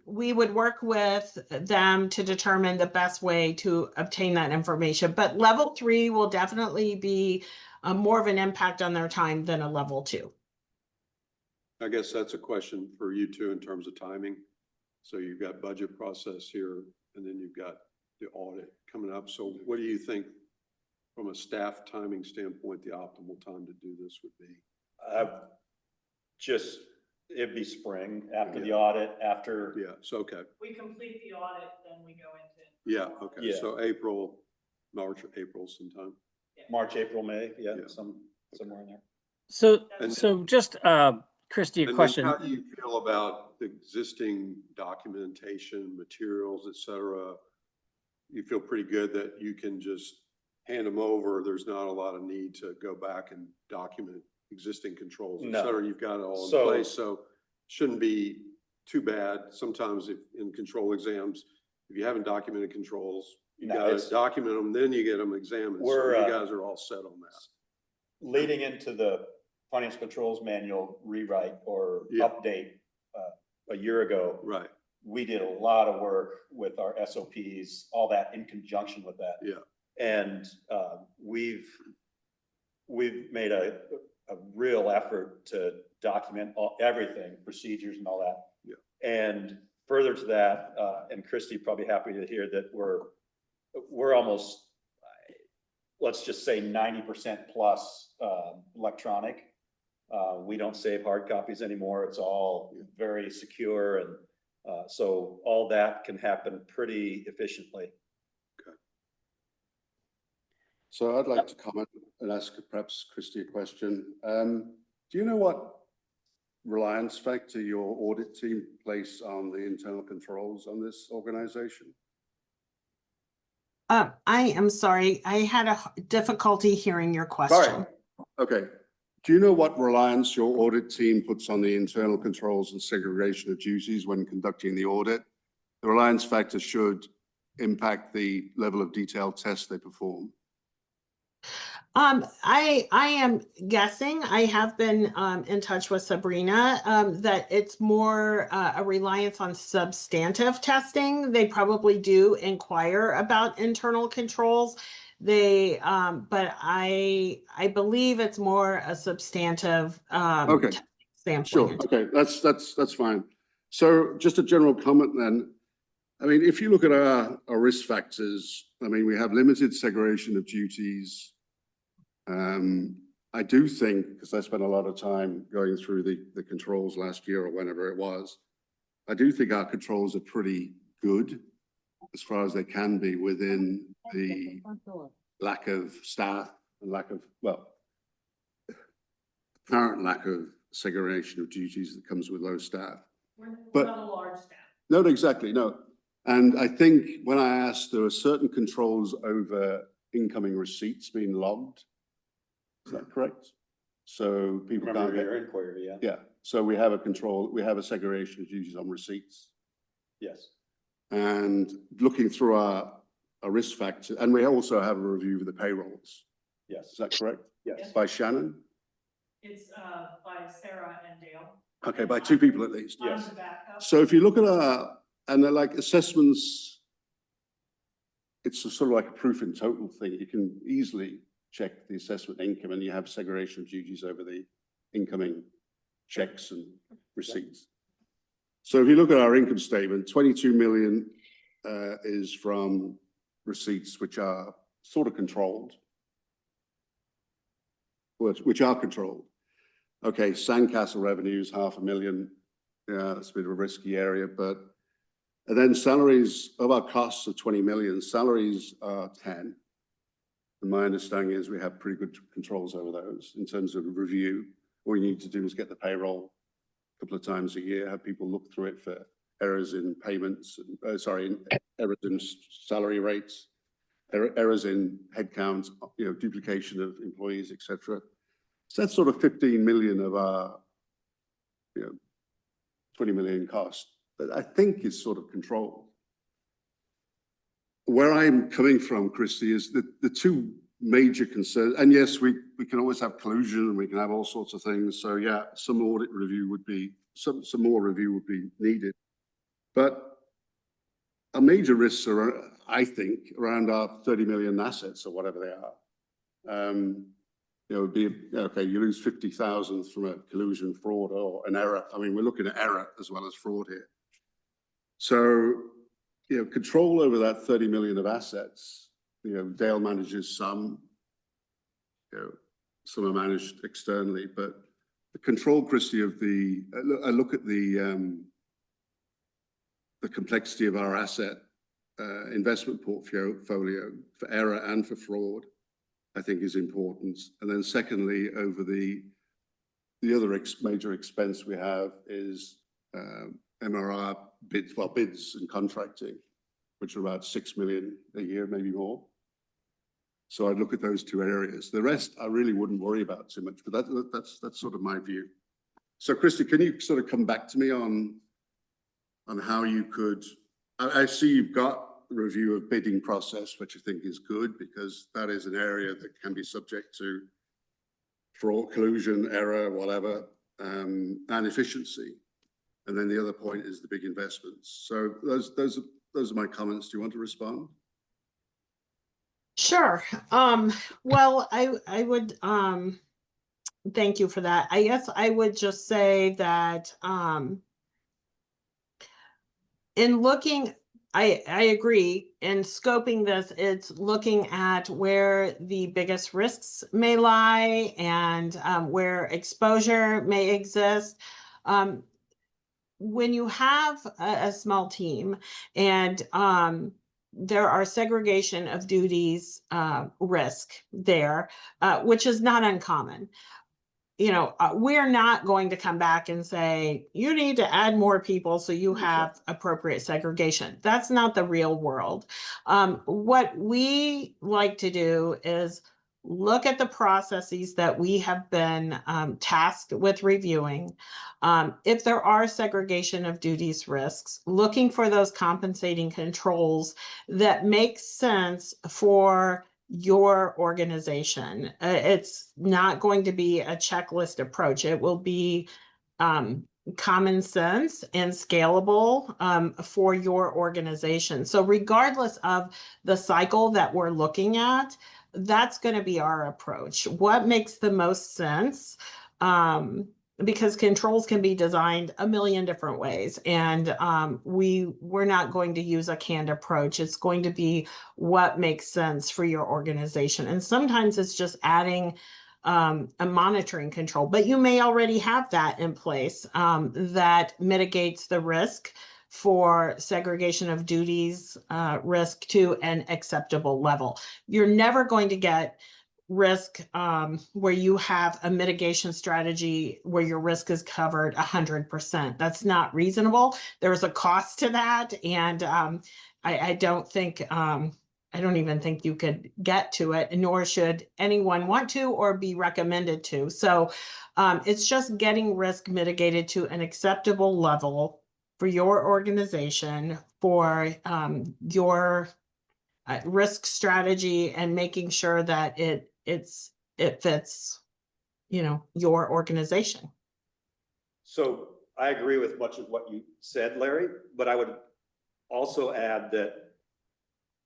we would work with them to determine the best way to obtain that information. But level 3 will definitely be more of an impact on their time than a level 2. I guess that's a question for you too, in terms of timing. So you've got budget process here, and then you've got the audit coming up. So what do you think from a staff timing standpoint, the optimal time to do this would be? It'd be spring after the audit, after. Yeah, so, okay. We complete the audit, then we go into. Yeah, okay. Yeah. So March, April sometime. March, April, May, Yeah. somewhere in there. So just Christy, a And then question. how do you feel about the existing documentation, materials, et cetera? You feel pretty good that you can just hand them over? There's not a lot of need to go back and document existing controls, et No. cetera. You've got it all in So- place, so shouldn't be too bad. Sometimes if in control exams, if you haven't documented controls, you No, gotta it's- document them, then you get them examined. So We're, you guys are all set on that. Leading into the financial controls manual rewrite or Yeah. update a year ago, Right, we did a lot of work with our SOPs, all that in conjunction with that. yeah. And we've made a real effort to document everything, procedures and all that. Yeah. And further to that, and Christy probably happy to hear that we're almost, let's just say 90% plus electronic. We don't save hard copies anymore. It's all very secure, and so all that can happen pretty efficiently. So I'd like to comment and ask perhaps Christy a question. Do you know what reliance factor your audit team place on the internal controls on this organization? I am sorry, I had a difficulty hearing your question. Sorry. Okay. Do you know what reliance your audit team puts on the internal controls and segregation of duties when conducting the audit? The reliance factor should impact the level of detailed tests they perform. I am guessing, I have been in touch with Sabrina, that it's more a reliance on substantive testing. They probably do inquire about internal controls. They, but I believe it's more a substantive Okay. sampling. Sure, okay, that's fine. So just a general comment then. I mean, if you look at our risk factors, I mean, we have limited segregation of duties. I do think, because I spent a lot of time going through the controls last year or whenever it was, I do think our controls are pretty good as far as they can be within the lack of staff and lack of, well, apparent lack of segregation of duties that comes with low staff. But Not a large staff. no, exactly, no. And I think when I asked, there were certain controls over incoming receipts being logged. Is that correct? So people Remember can't your get, inquiry, yeah? yeah. So we have a control, we have a segregation of duties on receipts. Yes. And looking through our risk factor, and we also have a review of the payrolls. Is Yes. that correct? Yes. By Shannon? It's by Sarah and Dale. Okay, by two people at least. Yes. I'm the backup. So if you look at and they're like assessments, it's a sort of like a proof in total thing. You can easily check the assessment income and you have segregation of duties over the incoming checks and receipts. So if you look at our income statement, 22 million is from receipts which are sort of controlled, which are controlled. Okay, Sandcastle revenues, 500,000. Yeah, that's a bit of a risky area, but, and then salaries of our costs are 20 million, salaries are 10. And my understanding is we have pretty good controls over those in terms of review. All you need to do is get the payroll a couple of times a year, have people look through it for errors in payments, errors in salary rates, errors in headcount, duplication of employees, etc. So that's sort of 15 million of our, 20 million cost that I think is sort of controlled. Where I'm coming from, Christy, is that the two major concerns, and yes, we can always have collusion and we can have all sorts of things. So yeah, some audit review would be, some more review would be needed. But our major risks are, I think, around our 30 million assets or whatever they are. It would be, okay, you lose 50,000 from a collusion, fraud, or an error. I mean, we're looking at error as well as fraud here. So, control over that 30 million of assets, Dale manages some, some are managed externally, but the control, Christy, of I look at the complexity of our asset investment portfolio for error and for fraud, I think is important. And then secondly, over the other major expense we have is MRR bids and contracting, which are about 6 million a year, maybe more. So I'd look at those two areas. The rest I really wouldn't worry about too much, but that's sort of my view. So Christy, can you sort of come back to me on how you could, I see you've got the review of bidding process, which I think is good because that is an area that can be subject to fraud, collusion, error, whatever, and efficiency. And then the other point is the big investments. So those are my comments. Do you want to respond? Sure. Well, I would thank you for that. I guess I would just say that in looking, I agree, in scoping this, it's looking at where the biggest risks may lie and where exposure may exist. When you have a small team and there are segregation of duties risk there, which is not uncommon. We're not going to come back and say, you need to add more people so you have appropriate segregation. That's not the real world. What we like to do is look at the processes that we have been tasked with reviewing. If there are segregation of duties risks, looking for those compensating controls that make sense for your organization. It's not going to be a checklist approach. It will be common sense and scalable for your organization. So regardless of the cycle that we're looking at, that's going to be our approach. What makes the most sense? Because controls can be designed a million different ways, and we're not going to use a canned approach. It's going to be what makes sense for your organization, and sometimes it's just adding a monitoring control, but you may already have that in place that mitigates the risk for segregation of duties risk to an acceptable level. You're never going to get risk where you have a mitigation strategy where your risk is covered 100%. That's not reasonable. There's a cost to that, and I don't think I don't even think you could get to it, nor should anyone want to or be recommended to. So it's just getting risk mitigated to an acceptable level for your organization, for your risk strategy, and making sure that it fits, you know, your organization. So I agree with much of what you said, Larry, but I would also add that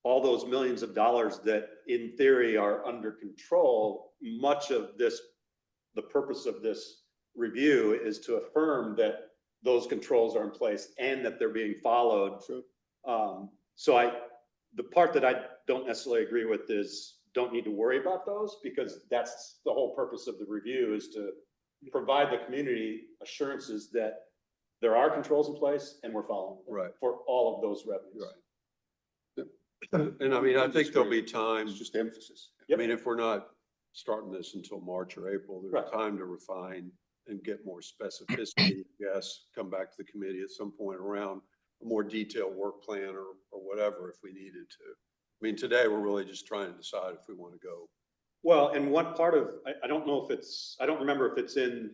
all those millions of dollars that in theory are under control, much of this, the purpose of this review is to affirm that those controls are in place and that they're being followed. Sure. The part that I don't necessarily agree with is don't need to worry about those, because that's the whole purpose of the review, is to provide the community assurances that there are controls in place and we're following them. Right. For all of those revenues. Right. And I mean, I think there'll be time, It's just emphasis. I mean, if we're not starting this until March or April, there's Right. time to refine and get more specificity. Yes, come back to the committee at some point around a more detailed work plan or whatever if we needed to. I mean, today we're really just trying to decide if we want to go. Well, and one part of, I don't know if it's, I don't remember if it's in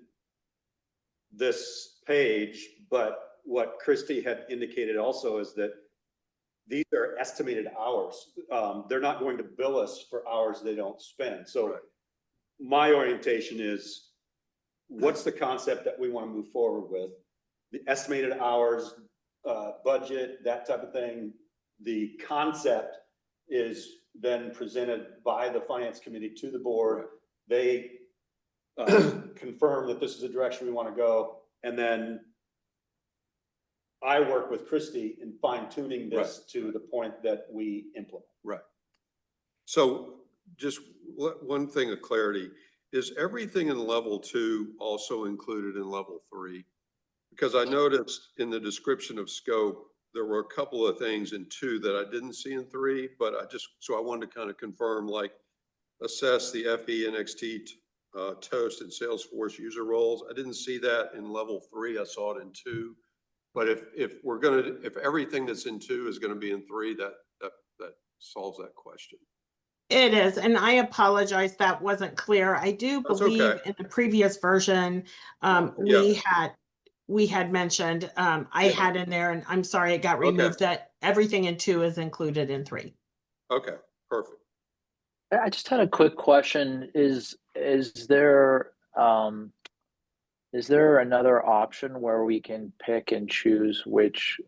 this page, but what Christy had indicated also is that these are estimated hours. They're not going to bill us for hours they don't spend. So Right. my orientation is, what's the concept that we want to move forward with? The estimated hours, budget, that type of thing. The concept is then presented by the finance committee to the board. They confirm that this is the direction we want to go. And then I work with Christy in fine tuning this to the point that we implement. Right. So just one thing of clarity, is everything in level 2 also included in level 3? Because I noticed in the description of scope, there were a couple of things in 2 that I didn't see in 3, but so I wanted to kind of confirm, like assess the FE, NXT, Toast and Salesforce user roles. I didn't see that in level 3. I saw it in 2. But if everything that's in 2 is going to be in 3, that solves that question. It is, and I apologize, that wasn't clear. I do That's believe okay. in the previous version, we had mentioned, I had in there, and I'm sorry it got removed, that everything in 2 is included in 3. Okay, perfect. I just had a quick question. Is there another option where we can pick and choose which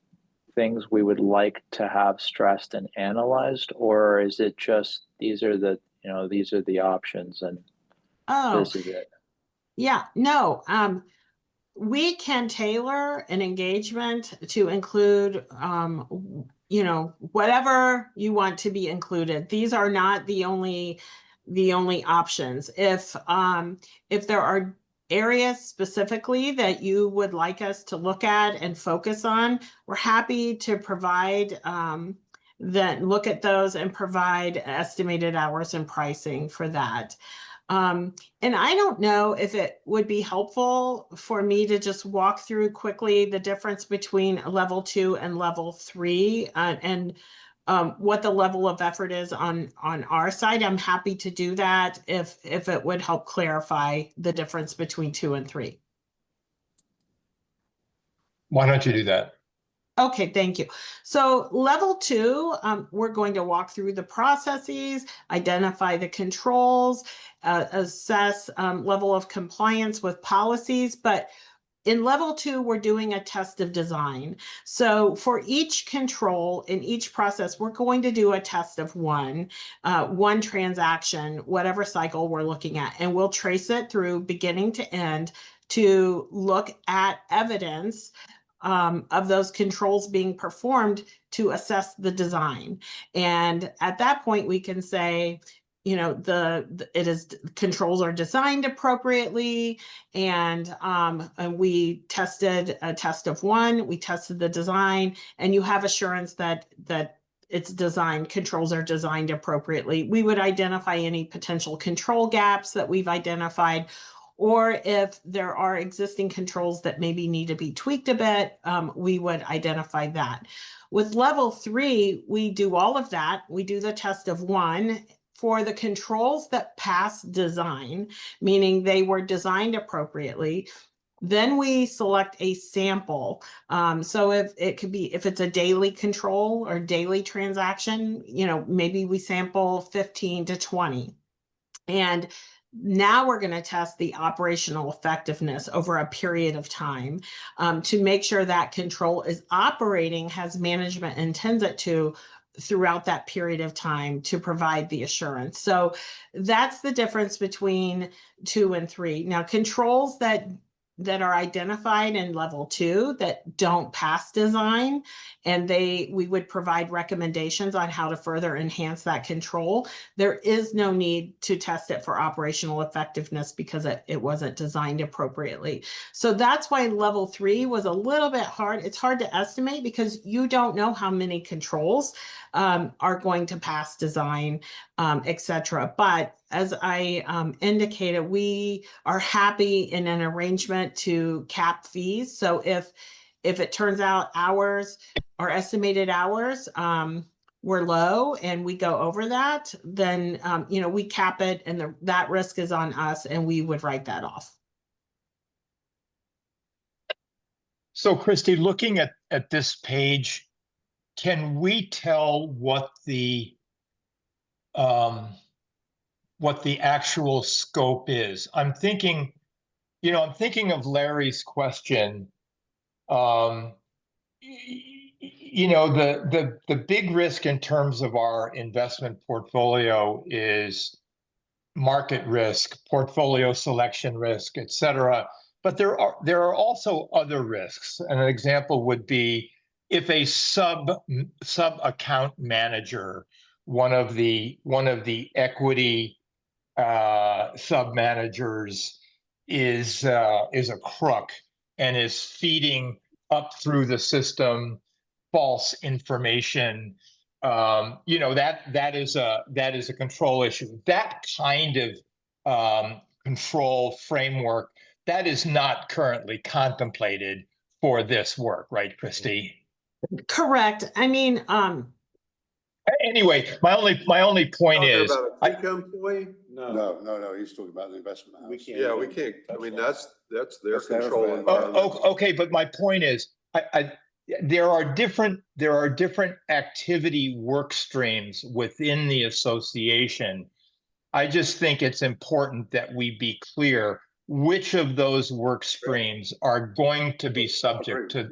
things we would like to have stressed and analyzed, or is it just these are the options and this is it? Yeah, no. We can tailor an engagement to include, whatever you want to be included. These are not the only options. If there are areas specifically that you would like us to look at and focus on, we're happy to provide, look at those and provide estimated hours and pricing for that. And I don't know if it would be helpful for me to just walk through quickly the difference between level 2 and level 3 and what the level of effort is on our side. I'm happy to do that if it would help clarify the difference between 2 and 3. Why don't you do that? Okay, thank you. So level 2, we're going to walk through the processes, identify the controls, assess level of compliance with policies. But in level 2, we're doing a test of design. So for each control in each process, we're going to do a test of one transaction, whatever cycle we're looking at, and we'll trace it through beginning to end to look at evidence of those controls being performed to assess the design. And at that point, we can say, you know, controls are designed appropriately, and we tested a test of one, we tested the design, and you have assurance that controls are designed appropriately. We would identify any potential control gaps that we've identified, or if there are existing controls that maybe need to be tweaked a bit, we would identify that. With level 3, we do all of that. We do the test of one. For the controls that pass design, meaning they were designed appropriately, then we select a sample. So if it's a daily control or daily transaction, you know, maybe we sample 15 to 20. And now we're going to test the operational effectiveness over a period of time to make sure that control is operating as management intends it to throughout that period of time to provide the assurance. So that's the difference between 2 and 3. Now, controls that are identified in level 2 that don't pass design, and we would provide recommendations on how to further enhance that control. There is no need to test it for operational effectiveness because it wasn't designed appropriately. So that's why level 3 was a little bit hard. It's hard to estimate because you don't know how many controls are going to pass design, etc. But as I indicated, we are happy in an arrangement to cap fees. So if it turns out our estimated hours were low and we go over that, then you know, we cap it, and that risk is on us, and we would write that off. So Christy, looking at this page, can we tell what the actual scope is? I'm thinking of Larry's question. You know, the big risk in terms of our investment portfolio is market risk, portfolio selection risk, et cetera. But there are also other risks. And an example would be if a sub account manager, one of the equity sub managers is a crook and is feeding up through the system false information. You know, that is a control issue. That kind of control framework that is not currently contemplated for this work, right, Christy? Correct. I mean, anyway, my only point is, About a TECO employee? No, he's talking about the investment house. Yeah, we can't, I mean, that's their That's their control affair. environment. okay, but my point is, there are different activity work streams within the association. I just think it's important that we be clear which of those work streams are going to be subject to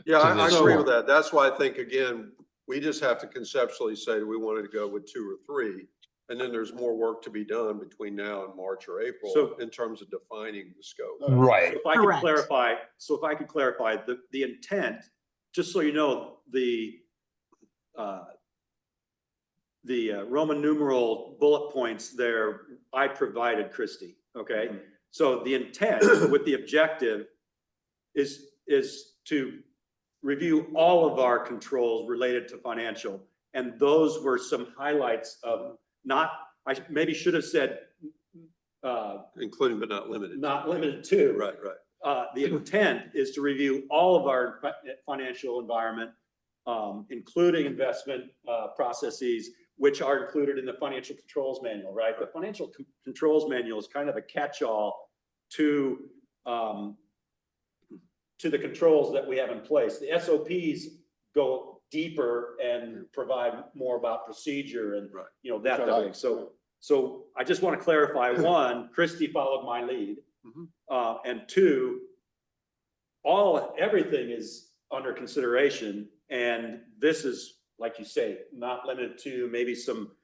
Yeah, I this agree work. with that. That's why I think, again, we just have to conceptually say that we wanted to go with 2 or 3. And then there's more work to be done between now and March or April in terms of defining the scope. Right. If I Correct. could clarify, the intent, just so you know, the Roman numeral bullet points there, I provided Christy, okay? So the intent with the objective is to review all of our controls related to financial. And those were some highlights of I maybe should have said, Including but not limited. not limited to. Right. The intent is to review all of our financial environment, including investment processes, which are included in the financial controls manual, right? The financial controls manual is kind of a catch-all to the controls that we have in place. The SOPs go deeper and provide more about procedure and, Right. you know, that Which type I of thing. like. So I just want to clarify, one, Christie followed my lead. Mhm. And two, everything is under consideration. And this is, like you say, not limited to maybe some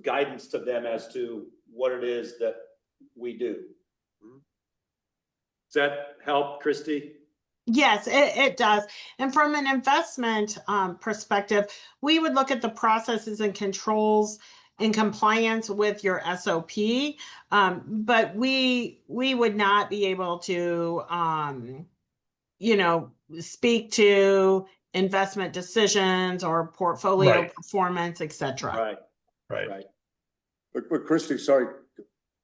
guidance to them as to what it is that we do. Does that help, Christie? Yes, it does. And from an investment perspective, we would look at the processes and controls in compliance with your SOP. But we would not be able to, speak to investment decisions or portfolio Right. performance, et cetera. Right. But Christie, sorry,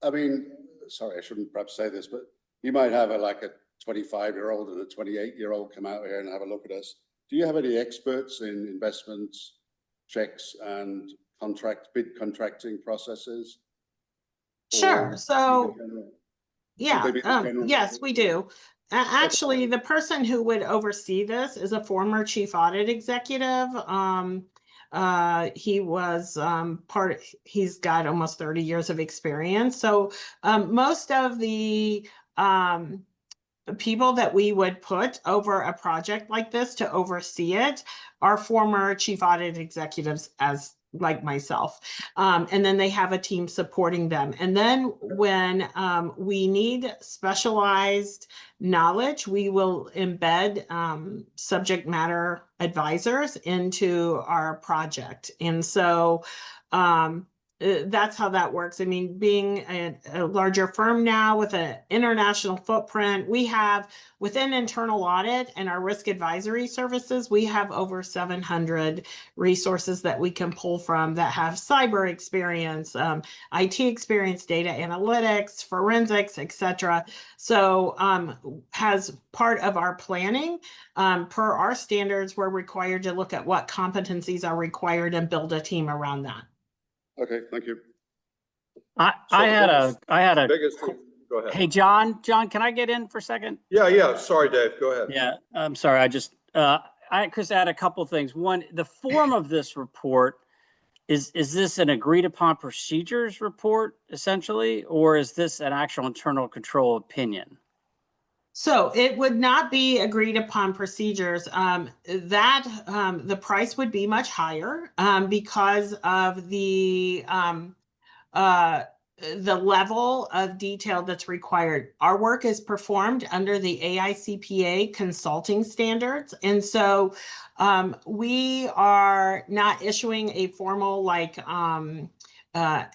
I mean, sorry, I shouldn't perhaps say this, but you might have a 25-year-old and a 28-year-old come out here and have a look at us. Do you have any experts in investments, checks, and bid contracting processes? Sure. Or So, would they be the general- yes, we do. Actually, the person who would oversee this is a former chief audit executive. He was he's got almost 30 years of experience. So most of the people that we would put over a project like this to oversee it are former chief audit executives, as like myself. And then they have a team supporting them. And then when we need specialized knowledge, we will embed subject matter advisors into our project. And so that's how that works. I mean, being a larger firm now with an international footprint, we have within internal audit and our risk advisory services, we have over 700 resources that we can pull from that have cyber experience, IT experience, data analytics, forensics, etc. So as part of our planning, per our standards, we're required to look at what competencies are required and build a team around that. Okay, thank you. I had a, Biggest thing, go ahead. hey, John, can I get in for a second? Yeah, sorry, Dave, go ahead. Yeah, I'm sorry. Chris, I had a couple things. One, the form of this report, is this an agreed upon procedures report essentially, or is this an actual internal control opinion? So it would not be agreed upon procedures. The price would be much higher because of the level of detail that's required. Our work is performed under the AICPA consulting standards. And so we are not issuing a formal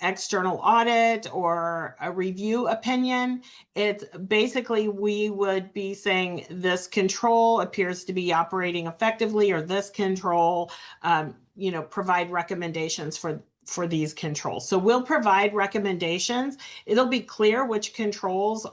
external audit or a review opinion. It's basically, we would be saying this control appears to be operating effectively, or this control, provide recommendations for these controls. So we'll provide recommendations. It'll be clear which controls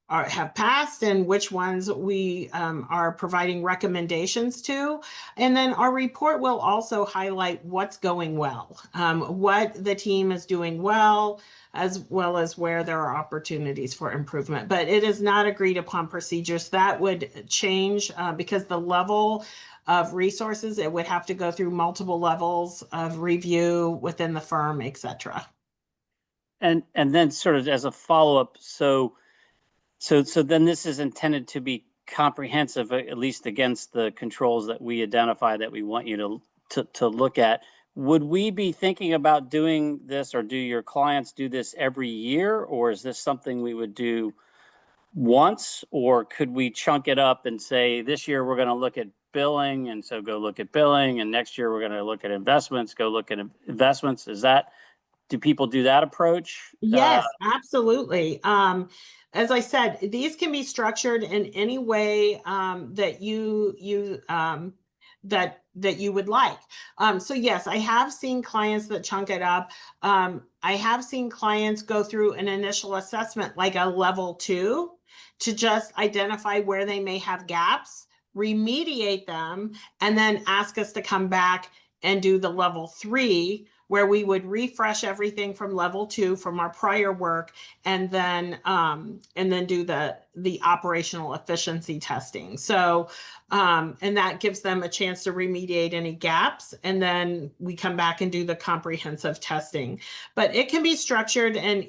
have passed and which ones we are providing recommendations to. And then our report will also highlight what's going well, what the team is doing well as where there are opportunities for improvement. But it is not agreed upon procedures. That would change because the level of resources, it would have to go through multiple levels of review within the firm, et cetera. And then sort of as a follow-up, so then this is intended to be comprehensive, at least against the controls that we identify that we want you to look at. Would we be thinking about doing this, or do your clients do this every year, or is this something we would do once, or could we chunk it up and say this year we're going to look at billing, and so go look at billing, and next year we're going to look at investments, go look at investments? Do people do that approach? Yes, absolutely. As I said, these can be structured in any way that you would like. So yes, I have seen clients that chunk it up. I have seen clients go through an initial assessment, like a level 2, to just identify where they may have gaps, remediate them, and then ask us to come back and do the level 3 where we would refresh everything from level 2 from our prior work, and then do the operational efficiency testing. So, and that gives them a chance to remediate any gaps, and then we come back and do the comprehensive testing. But it can be structured in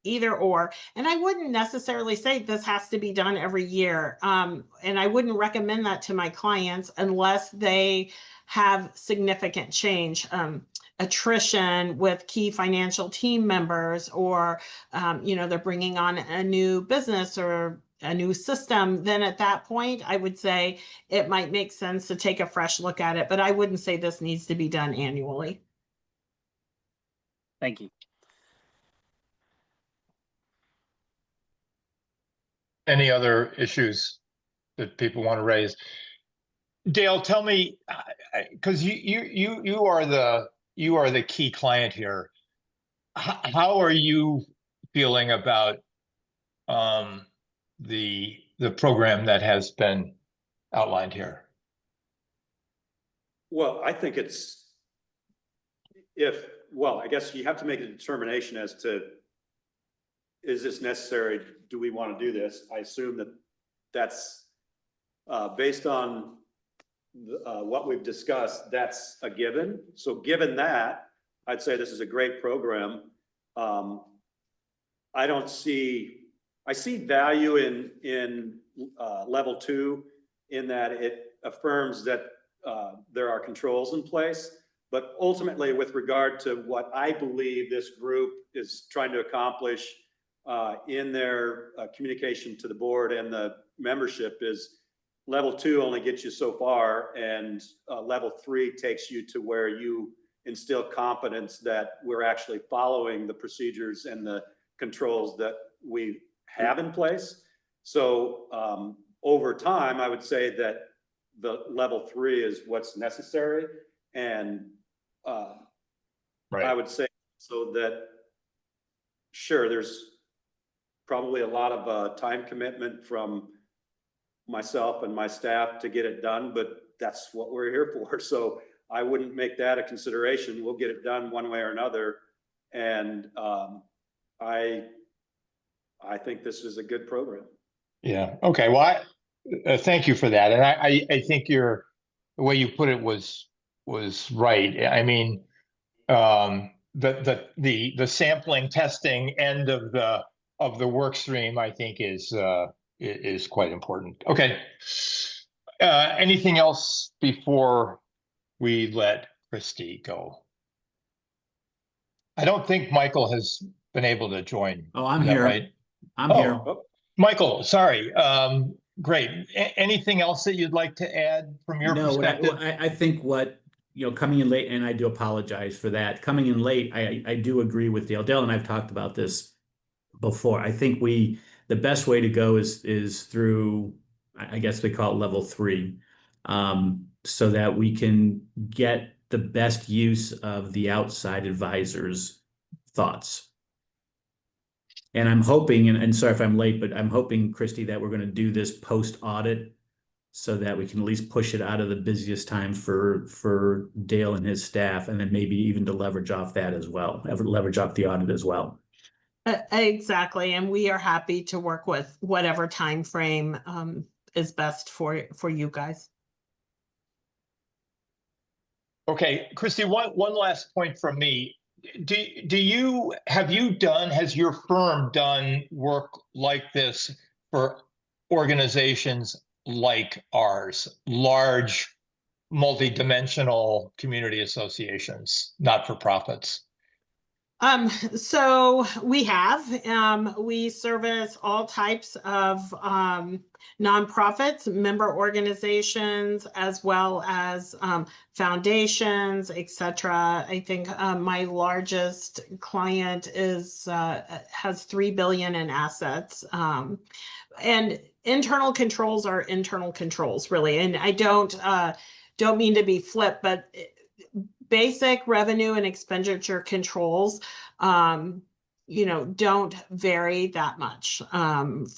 either or, and I wouldn't necessarily say this has to be done every year. And I wouldn't recommend that to my clients unless they have significant change, attrition with key financial team members, or, they're bringing on a new business or a new system. Then at that point, I would say it might make sense to take a fresh look at it, but I wouldn't say this needs to be done annually. Thank you. Any other issues that people want to raise? Dale, tell me, because you are the key client here. How are you feeling about the program that has been outlined here? Well, I think I guess you have to make a determination as to, is this necessary? Do we want to do this? I assume that's based on what we've discussed, that's a given. So given that, I'd say this is a great program. I see value in level 2 in that it affirms that there are controls in place. But ultimately, with regard to what I believe this group is trying to accomplish in their communication to the board and the membership, is level 2 only gets you so far, and level 3 takes you to where you instill confidence that we're actually following the procedures and the controls that we have in place. So over time, I would say that the level 3 is what's necessary. And Right. I would say so that, sure, there's probably a lot of time commitment from myself and my staff to get it done, but that's what we're here for. So I wouldn't make that a consideration. We'll get it done one way or another. And I think this is a good program. Yeah. Okay. Well, thank you for that. And I think the way you put it was right. I mean, the sampling testing end of the work stream, I think is quite important. Okay. Anything else before we let Christy go? I don't think Michael has been able to join. Oh, I'm Is that here. right? I'm here. Michael, sorry. Great. Anything else that you'd like to add from your perspective? I think coming in late, and I do apologize for that. Coming in late, I do agree with Dale. Dale and I've talked about this before. I think the best way to go is through, I guess we call it level 3, so that we can get the best use of the outside advisors' thoughts. And I'm hoping, and sorry if I'm late, but I'm hoping, Christy, that we're going to do this post-audit so that we can at least push it out of the busiest time for Dale and his staff, and then maybe even to leverage off that as well, leverage off the audit as well. Exactly. And we are happy to work with whatever time frame is best for you guys. Okay, Christy, one last point from me. Has your firm done work like this for organizations like ours, large multi-dimensional community associations, not-for-profits? So we have, we service all types of nonprofits, member organizations, as well as foundations, etc. I think my largest client has $3 billion in assets. And internal controls are internal controls, really. And I don't mean to be flip, but basic revenue and expenditure controls, don't vary that much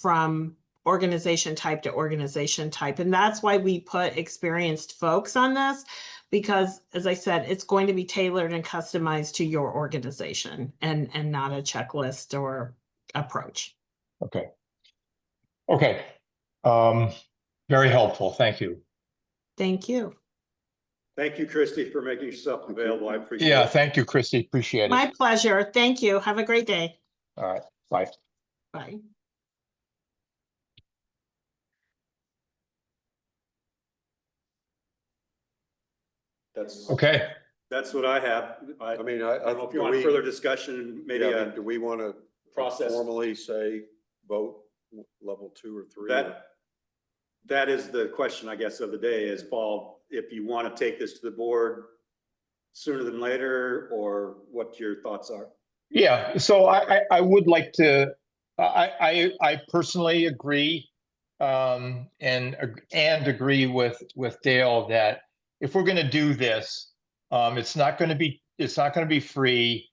from organization type to organization type. And that's why we put experienced folks on this. because as I said, it's going to be tailored and customized to your organization and not a checklist or approach. Okay. Okay. Very helpful. Thank you. Thank you. Thank you, Christy, for making yourself available. I appreciate it. Yeah, thank you, Christy. Appreciate it. My pleasure. Thank you. Have a great day. All right, bye. Bye. That's, Okay. that's what I have. I I mean, I don't know if you want further discussion, maybe yeah, I mean, do we want to process. formally say vote level 2 or 3? That is the question, I guess, of the day is, Paul, if you want to take this to the board sooner than later, or what your thoughts are. Yeah, so I would like to, I personally agree, and agree with Dale that if we're gonna do this, it's not gonna be free,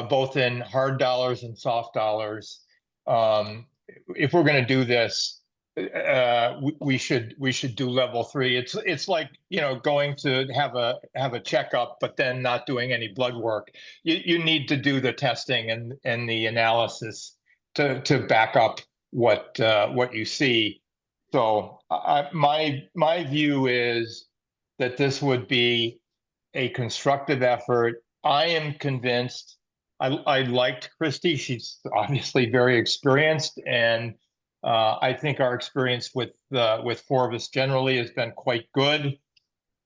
both in hard dollars and soft dollars. If we're gonna do this, we should do level 3. It's like, you know, going to have a checkup, but then not doing any blood work. You need to do the testing and the analysis to back up what you see. So my view is that this would be a constructive effort. I am convinced. I liked Christy. She's obviously very experienced, and I think our experience with Forvis generally has been quite good.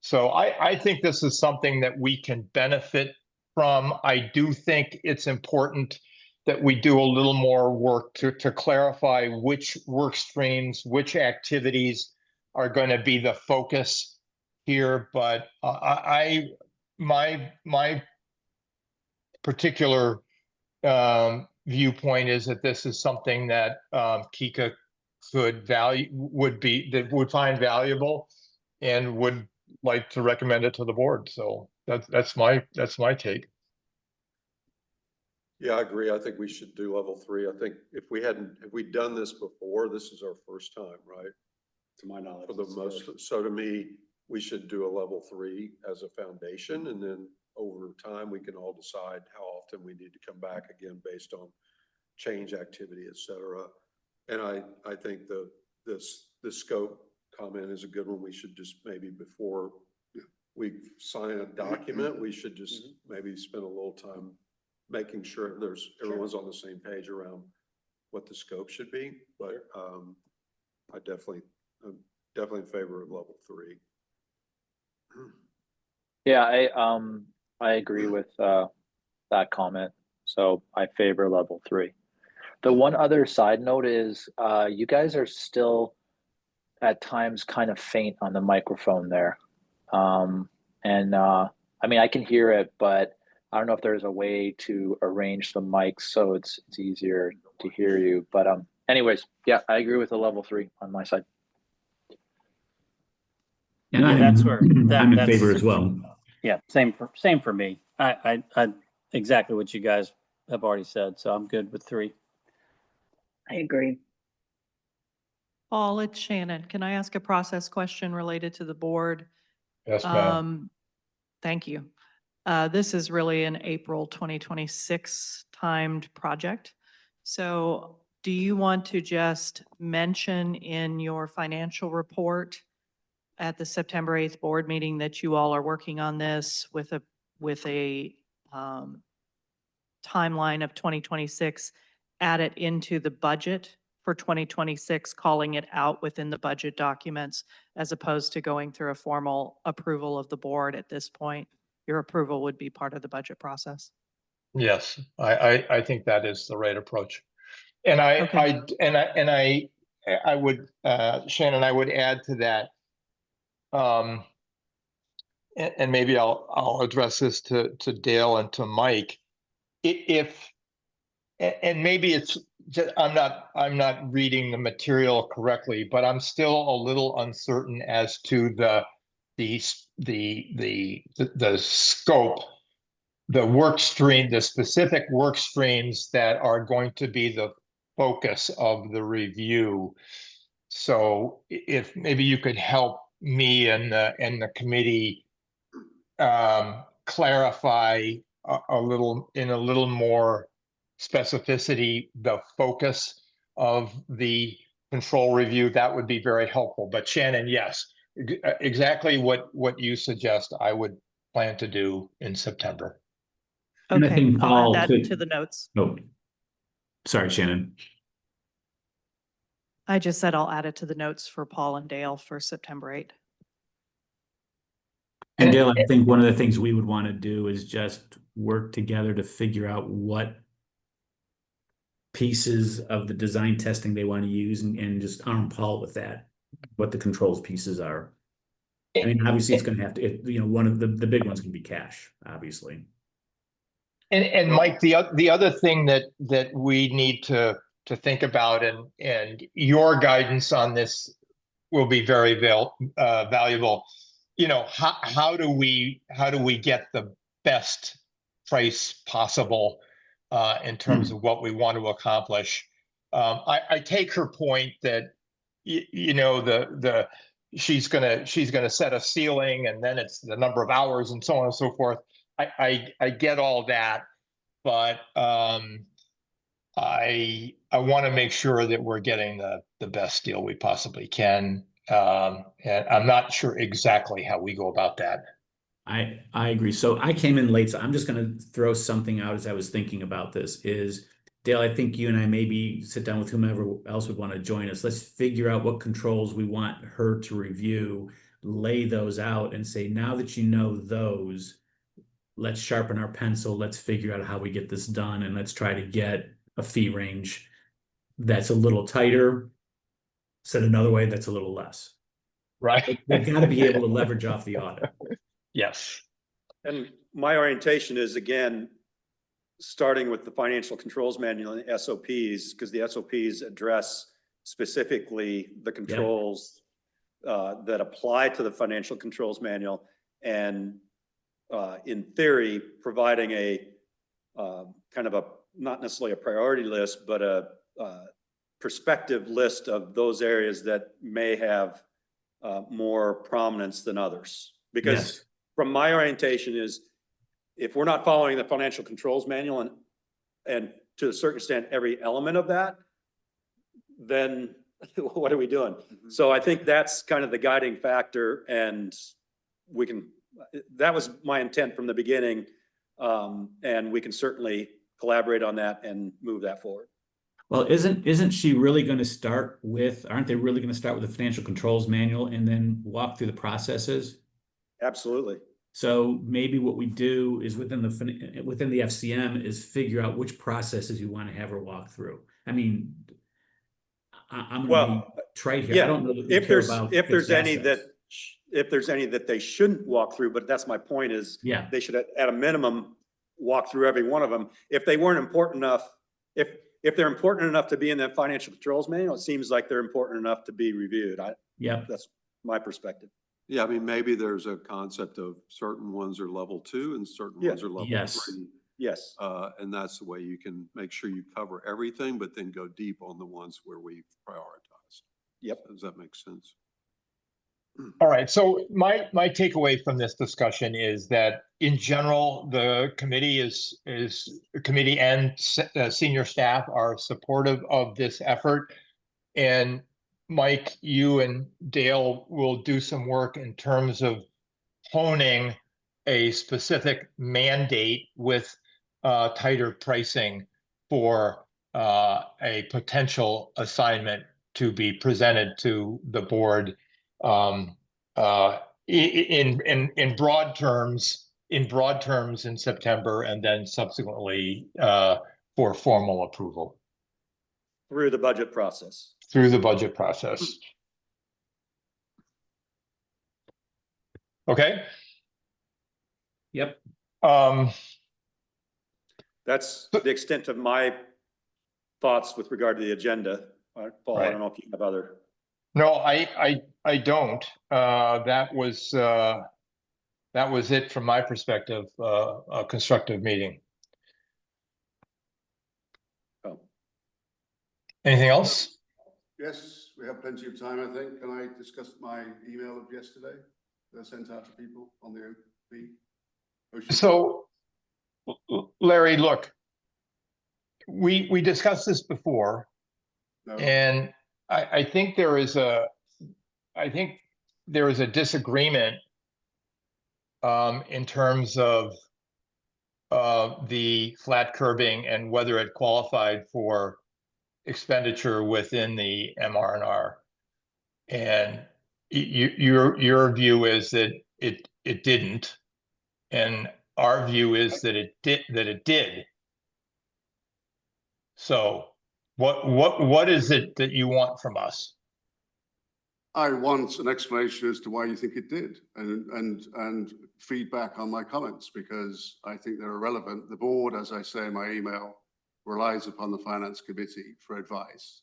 So I think this is something that we can benefit from. I do think it's important that we do a little more work to clarify which work streams, which activities are going to be the focus here. But my particular viewpoint is that this is something that Kika would find valuable and would like to recommend it to the board. So that's my take. Yeah, I agree. I think we should do level 3. I think if we'd done this before, this is our first time, right? To my knowledge. For the most, so to me, we should do a level 3 as a foundation, and then over time, we can all decide how often we need to come back again based on change activity, et cetera. And I think the scope comment is a good one. We should just maybe before we sign a document, we should just maybe spend a little time making sure everyone's on the same page around what the scope should be. But I'm definitely in favor of level 3. Yeah, I agree with that comment. So I favor level 3. The one other side note is you guys are still at times kind of faint on the microphone there. I mean, I can hear it, but I don't know if there's a way to arrange the mics so it's easier to hear you. But anyways, yeah, I agree with the level 3 on my side. And Yeah, that's where I'm in that's- favor as well. Yeah, same for me. I exactly what you guys have already said. So I'm good with 3. I agree. Paul, it's Shannon. Can I ask a process question related to the board? Yes, ma'am. Thank you. This is really an April 2026 timed project. So do you want to just mention in your financial report at the September 8th board meeting that you all are working on this with a timeline of 2026, add it into the budget for 2026, calling it out within the budget documents, as opposed to going through a formal approval of the board at this point? Your approval would be part of the budget process. Yes, I think that is the right approach. And I would, Shannon, I would add to that. And maybe I'll address this to Dale and to Mike. And maybe it's just, I'm not reading the material correctly, but I'm still a little uncertain as to the scope, the work stream, the specific work streams that are going to be the focus of the review. So if maybe you could help me and the committee clarify a little, in a little more specificity, the focus of the control review, that would be very helpful. But Shannon, yes, exactly what you suggest, I would plan to do in September. And I Okay, think I'll Paul add that could- to the notes. Oh, sorry, Shannon. I just said I'll add it to the notes for Paul and Dale for September 8th. And Dale, I think one of the things we would want to do is just work together to figure out what pieces of the design testing they want to use and just arm Paul with that, what the controls pieces are. I mean, obviously it's going to have to, one of the big ones can be cache, obviously. And Mike, the other thing that we need to think about, and your guidance on this will be very valuable. How do we get the best price possible in terms of what we want to accomplish? I take her point that she's gonna set a ceiling, and then it's the number of hours and so on and so forth. I get all that, but I want to make sure that we're getting the best deal we possibly can. And I'm not sure exactly how we go about that. I agree. So I came in late, so I'm just going to throw something out as I was thinking about this is, Dale, I think you and I maybe sit down with whomever else would want to join us. Let's figure out what controls we want her to review, lay those out and say, now that you know those, let's sharpen our pencil. Let's figure out how we get this done. And let's try to get a fee range that's a little tighter. Said another way, that's a little less. Right. They've got to be able to leverage off the audit. Yes. And my orientation is, again, starting with the financial controls manual and SOPs, because the SOPs address specifically the controls that apply to the financial controls manual. And in theory, providing a kind of a, not necessarily a priority list, but a perspective list of those areas that may have more prominence than others. Because from my orientation is, if we're not following the financial controls manual and to a certain extent, every element of that, then what are we doing? So I think that's kind of the guiding factor, and that was my intent from the beginning. And we can certainly collaborate on that and move that forward. Well, isn't she really going to start with, aren't they really going to start with the financial controls manual and then walk through the processes? Absolutely. So maybe what we do is within the FCM is figure out which processes you want to have her walk through. I mean, I'm going to be trite here. Yeah, I don't know that we if care there's about if there's any assets. that they shouldn't walk through, but that's my point is, they should at a minimum walk through every one of them. If they weren't important enough, if they're important enough to be in that financial controls manual, it seems like they're important enough to be reviewed. That's my perspective. Yeah, I mean, maybe there's a concept of certain ones are level 2 and certain ones are level 3. Yes. And that's the way you can make sure you cover everything, but then go deep on the ones where we prioritize. Yep. Does that make sense? All right. So my takeaway from this discussion is that in general, the committee committee and senior staff are supportive of this effort. And Mike, you and Dale will do some work in terms of honing a specific mandate with tighter pricing for a potential assignment to be presented to the board in broad terms in September, and then subsequently for formal approval Through the budget process. Okay. Yep. That's the extent of my thoughts with regard to the agenda. Paul, I don't know if you have other. No, I don't. That was it from my perspective. A constructive meeting. Oh. Anything else? Yes, we have plenty of time, I think. Can I discuss my email of yesterday that I sent out to people on the OP? So, Larry, look, we discussed this before, No. and I think there is a disagreement in terms of the flat curbing and whether it qualified for expenditure within the MRNR. And your view is that it didn't, and our view is that it did. So what is it that you want from us? I want an explanation as to why you think it did, and feedback on my comments, because I think they're irrelevant. The board, as I say in my email, relies upon the finance committee for advice.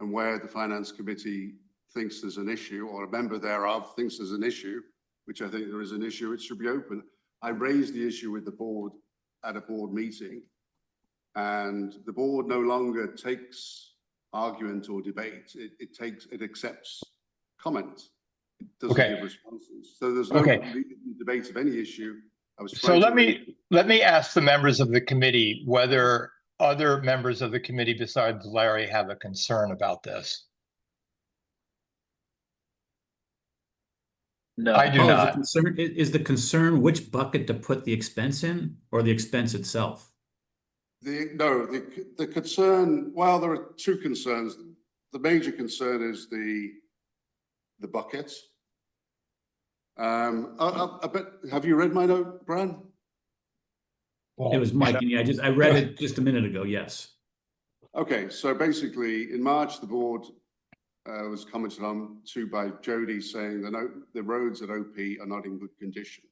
And where the finance committee thinks there's an issue, or a member thereof thinks there's an issue, which I think there is an issue, it should be open. I raised the issue with the board at a board meeting, and the board no longer takes argument or debate. It accepts comment. It doesn't Okay. give responses. So there's no Okay. debate of any issue. So let me ask the members of the committee whether other members of the committee besides Larry have a concern about this. No. I do Paul, not. is the concern which bucket to put the expense in, or the expense itself? The concern, well, there are two concerns. The major concern is the bucket. Have you read my note, Brian? It was Mike, and yeah, I read it just a minute ago, yes. Okay, so basically in March, the board was commented on to by Jody, saying the roads at OP are not in good condition.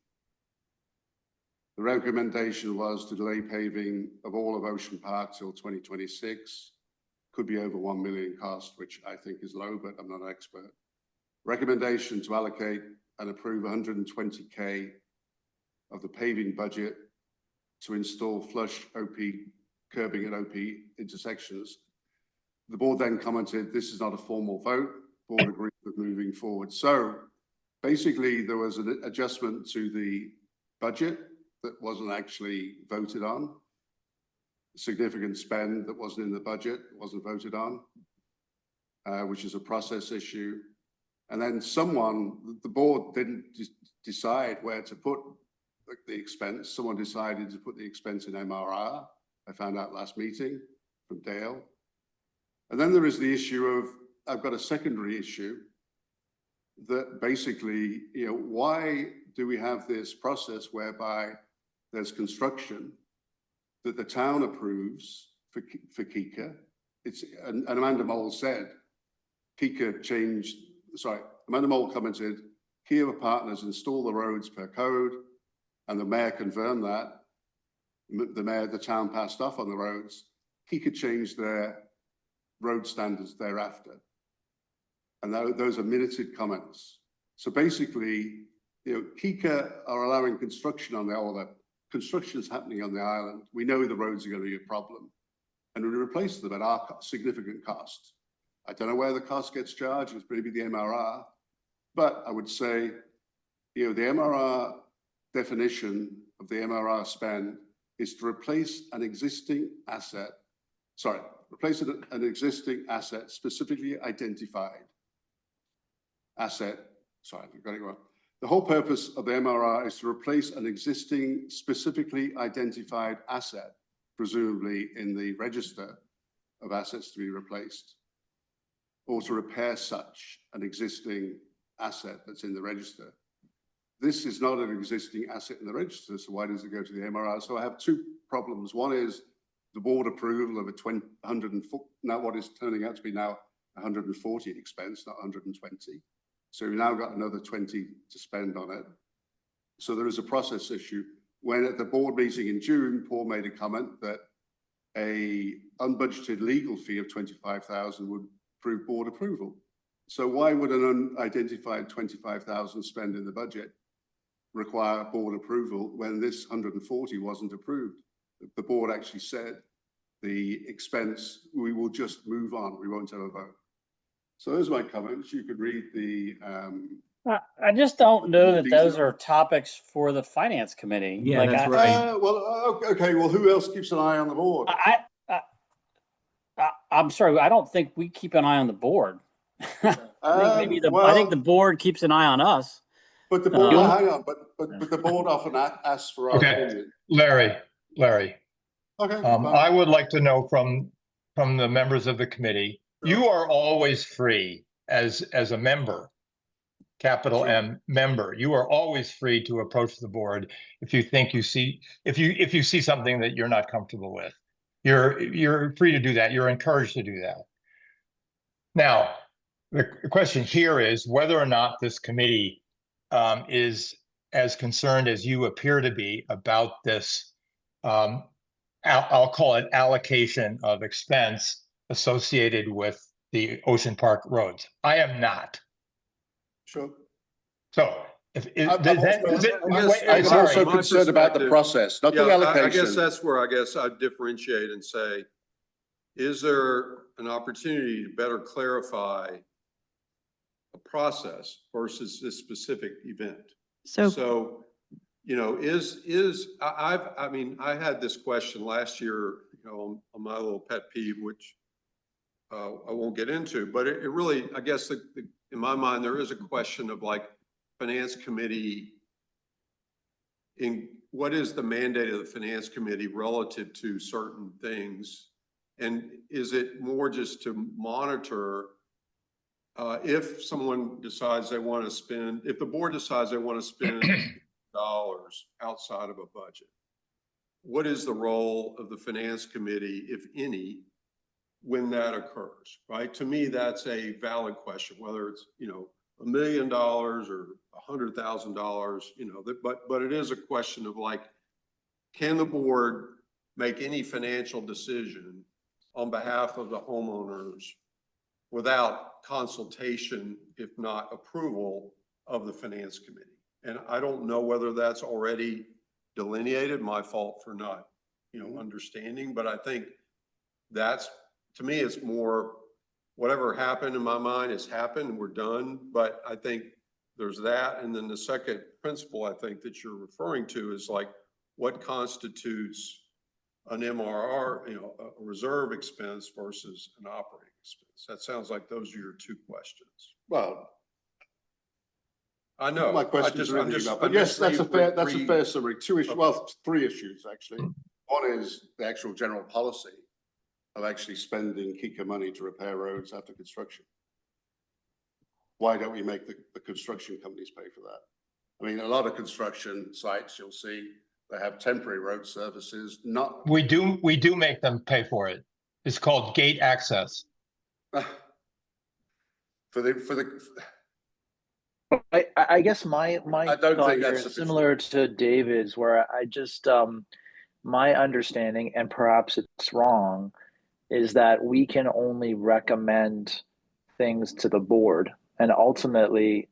The recommendation was to delay paving of all of Ocean Park till 2026. Could be over 1 million cost, which I think is low, but I'm not an expert. Recommendation to allocate and approve 120K of the paving budget to install flush OP curbing at OP intersections. The board then commented, this is not a formal vote. Board agreed with moving forward. So basically there was an adjustment to the budget that wasn't actually voted on. Significant spend that wasn't in the budget, wasn't voted on, which is a process issue. And then the board didn't decide where to put the expense. Someone decided to put the expense in MRR. I found out last meeting from Dale. And then there is the issue of, I've got a secondary issue that basically, why do we have this process whereby there's construction that the town approves for Kika? And Amanda Mole said, Amanda Mole commented, Kiva Partners install the roads per code, and the mayor confirmed that. The town passed off on the roads. Kika changed their road standards thereafter. And those are minuted comments. So basically, Kika are allowing construction on the construction is happening on the island. We know the roads are going to be a problem. And we replace them at our significant cost. I don't know where the cost gets charged. It's maybe the MRR. But I would say, the MRR definition of the MRR spend is to replace an existing asset. Replace an existing asset, specifically identified asset. Sorry, I got it wrong. The whole purpose of the MRR is to replace an existing, specifically identified asset, presumably in the register of assets to be replaced, or to repair such an existing asset that's in the register. This is not an existing asset in the register, so why does it go to the MRR? So I have two problems. One is the board approval of now what is turning out to be now 140 expense, not 120. So we've now got another 20 to spend on it. So there is a process issue. When at the board meeting in June, Paul made a comment that a unbudgeted legal fee of 25,000 would prove board approval. So why would an unidentified 25,000 spend in the budget require board approval when this 140 wasn't approved? The board actually said the expense, we will just move on. We won't have a vote. So those are my comments. You could read the I just don't know that These those are- are topics for the finance committee. Yeah, Like, that's I- right. Okay, well, who else keeps an eye on the board? I'm sorry, I don't think we keep an eye on the board. I think the board keeps an eye on us. But the board, Uh, hang on, but the board often asks for our Okay. opinion. Larry, Okay. I fine. would like to know from the members of the committee, you are always free as a member, capital Sure. M member, you are always free to approach the board if you think if you see something that you're not comfortable with. You're free to do that. You're encouraged to do that. Now, the question here is whether or not this committee is as concerned as you appear to be about this. I'll call it allocation of expense associated with the Ocean Park roads. I am not. Sure. So if I'm sorry. also My concerned about the perspective- process, not the Yeah, I allocation. guess that's where I'd differentiate and say, is there an opportunity to better clarify a process versus this specific event? So, you know, I mean, I had this question last year, you know, on my little pet peeve, which I won't get into, but it really, I guess, in my mind, there is a question of like finance committee in what is the mandate of the finance committee relative to certain things? And is it more just to monitor if someone decides they want to spend, if the board decides they want to spend dollars outside of a budget, what is the role of the finance committee, if any, when that occurs, right? To me, that's a valid question, whether it's, you know, $1 million or $100,000, you know, but it is a question of like, can the board make any financial decision on behalf of the homeowners without consultation, if not approval, of the finance committee? And I don't know whether that's already delineated, my fault for not, you know, understanding, but I think that's, to me, it's more whatever happened in my mind has happened and we're done. But I think there's that. And then the second principle I think that you're referring to is like, what constitutes an MRR, you know, a reserve expense versus an operating expense? That sounds like those are your two questions. Well, I know. my questions are in the email, but yes, that's a fair summary. Two issues, well, three issues actually. One is the actual general policy of actually spending Kika money to repair roads after construction. Why don't we make the construction companies pay for that? I mean, a lot of construction sites, you'll see, they have temporary road services, not. We do make them pay for it. It's called gate access. I guess my I don't thought think here that's is similar to David's, where I just my understanding, and perhaps it's wrong, is that we can only recommend things to the board, and ultimately,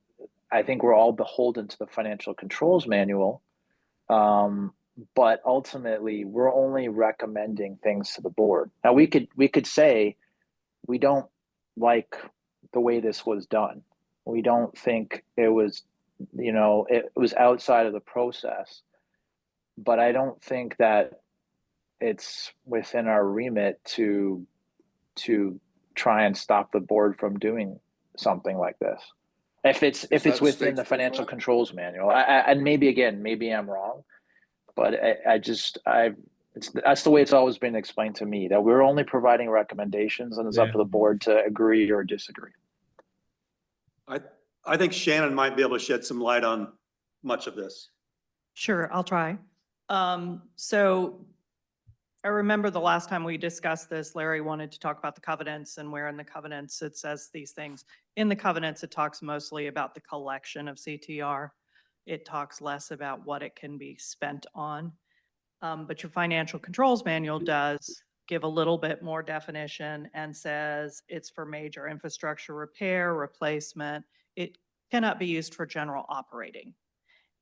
I think we're all beholden to the financial controls manual. But ultimately, we're only recommending things to the board. Now, we could say we don't like the way this was done. We don't think it was, you know, it was outside of the process. But I don't think that it's within our remit to try and stop the board from doing something like this. If it's within the financial controls manual, and maybe I'm wrong, but that's the way it's always been explained to me, that we're only providing recommendations and it's up to the board to agree or disagree. I think Shannon might be able to shed some light on much of this. Sure, I'll try. So I remember the last time we discussed this, Larry wanted to talk about the covenants and where in the covenants it says these things. In the covenants, it talks mostly about the collection of CTR. It talks less about what it can be spent on. But your financial controls manual does give a little bit more definition and says it's for major infrastructure repair, replacement. It cannot be used for general operating,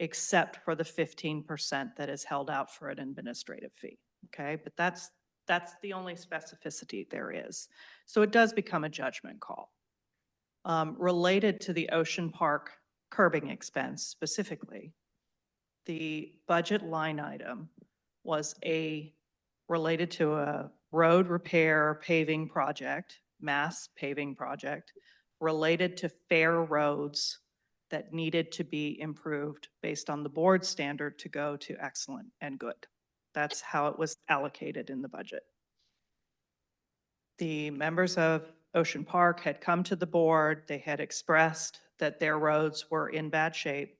except for the 15% that is held out for an administrative fee. Okay, but that's the only specificity there is. So it does become a judgment call. Related to the Ocean Park curbing expense specifically, the budget line item was related to a road repair paving project, mass paving project, related to fair roads that needed to be improved based on the board standard to go to excellent and good. That's how it was allocated in the budget. The members of Ocean Park had come to the board. They had expressed that their roads were in bad shape.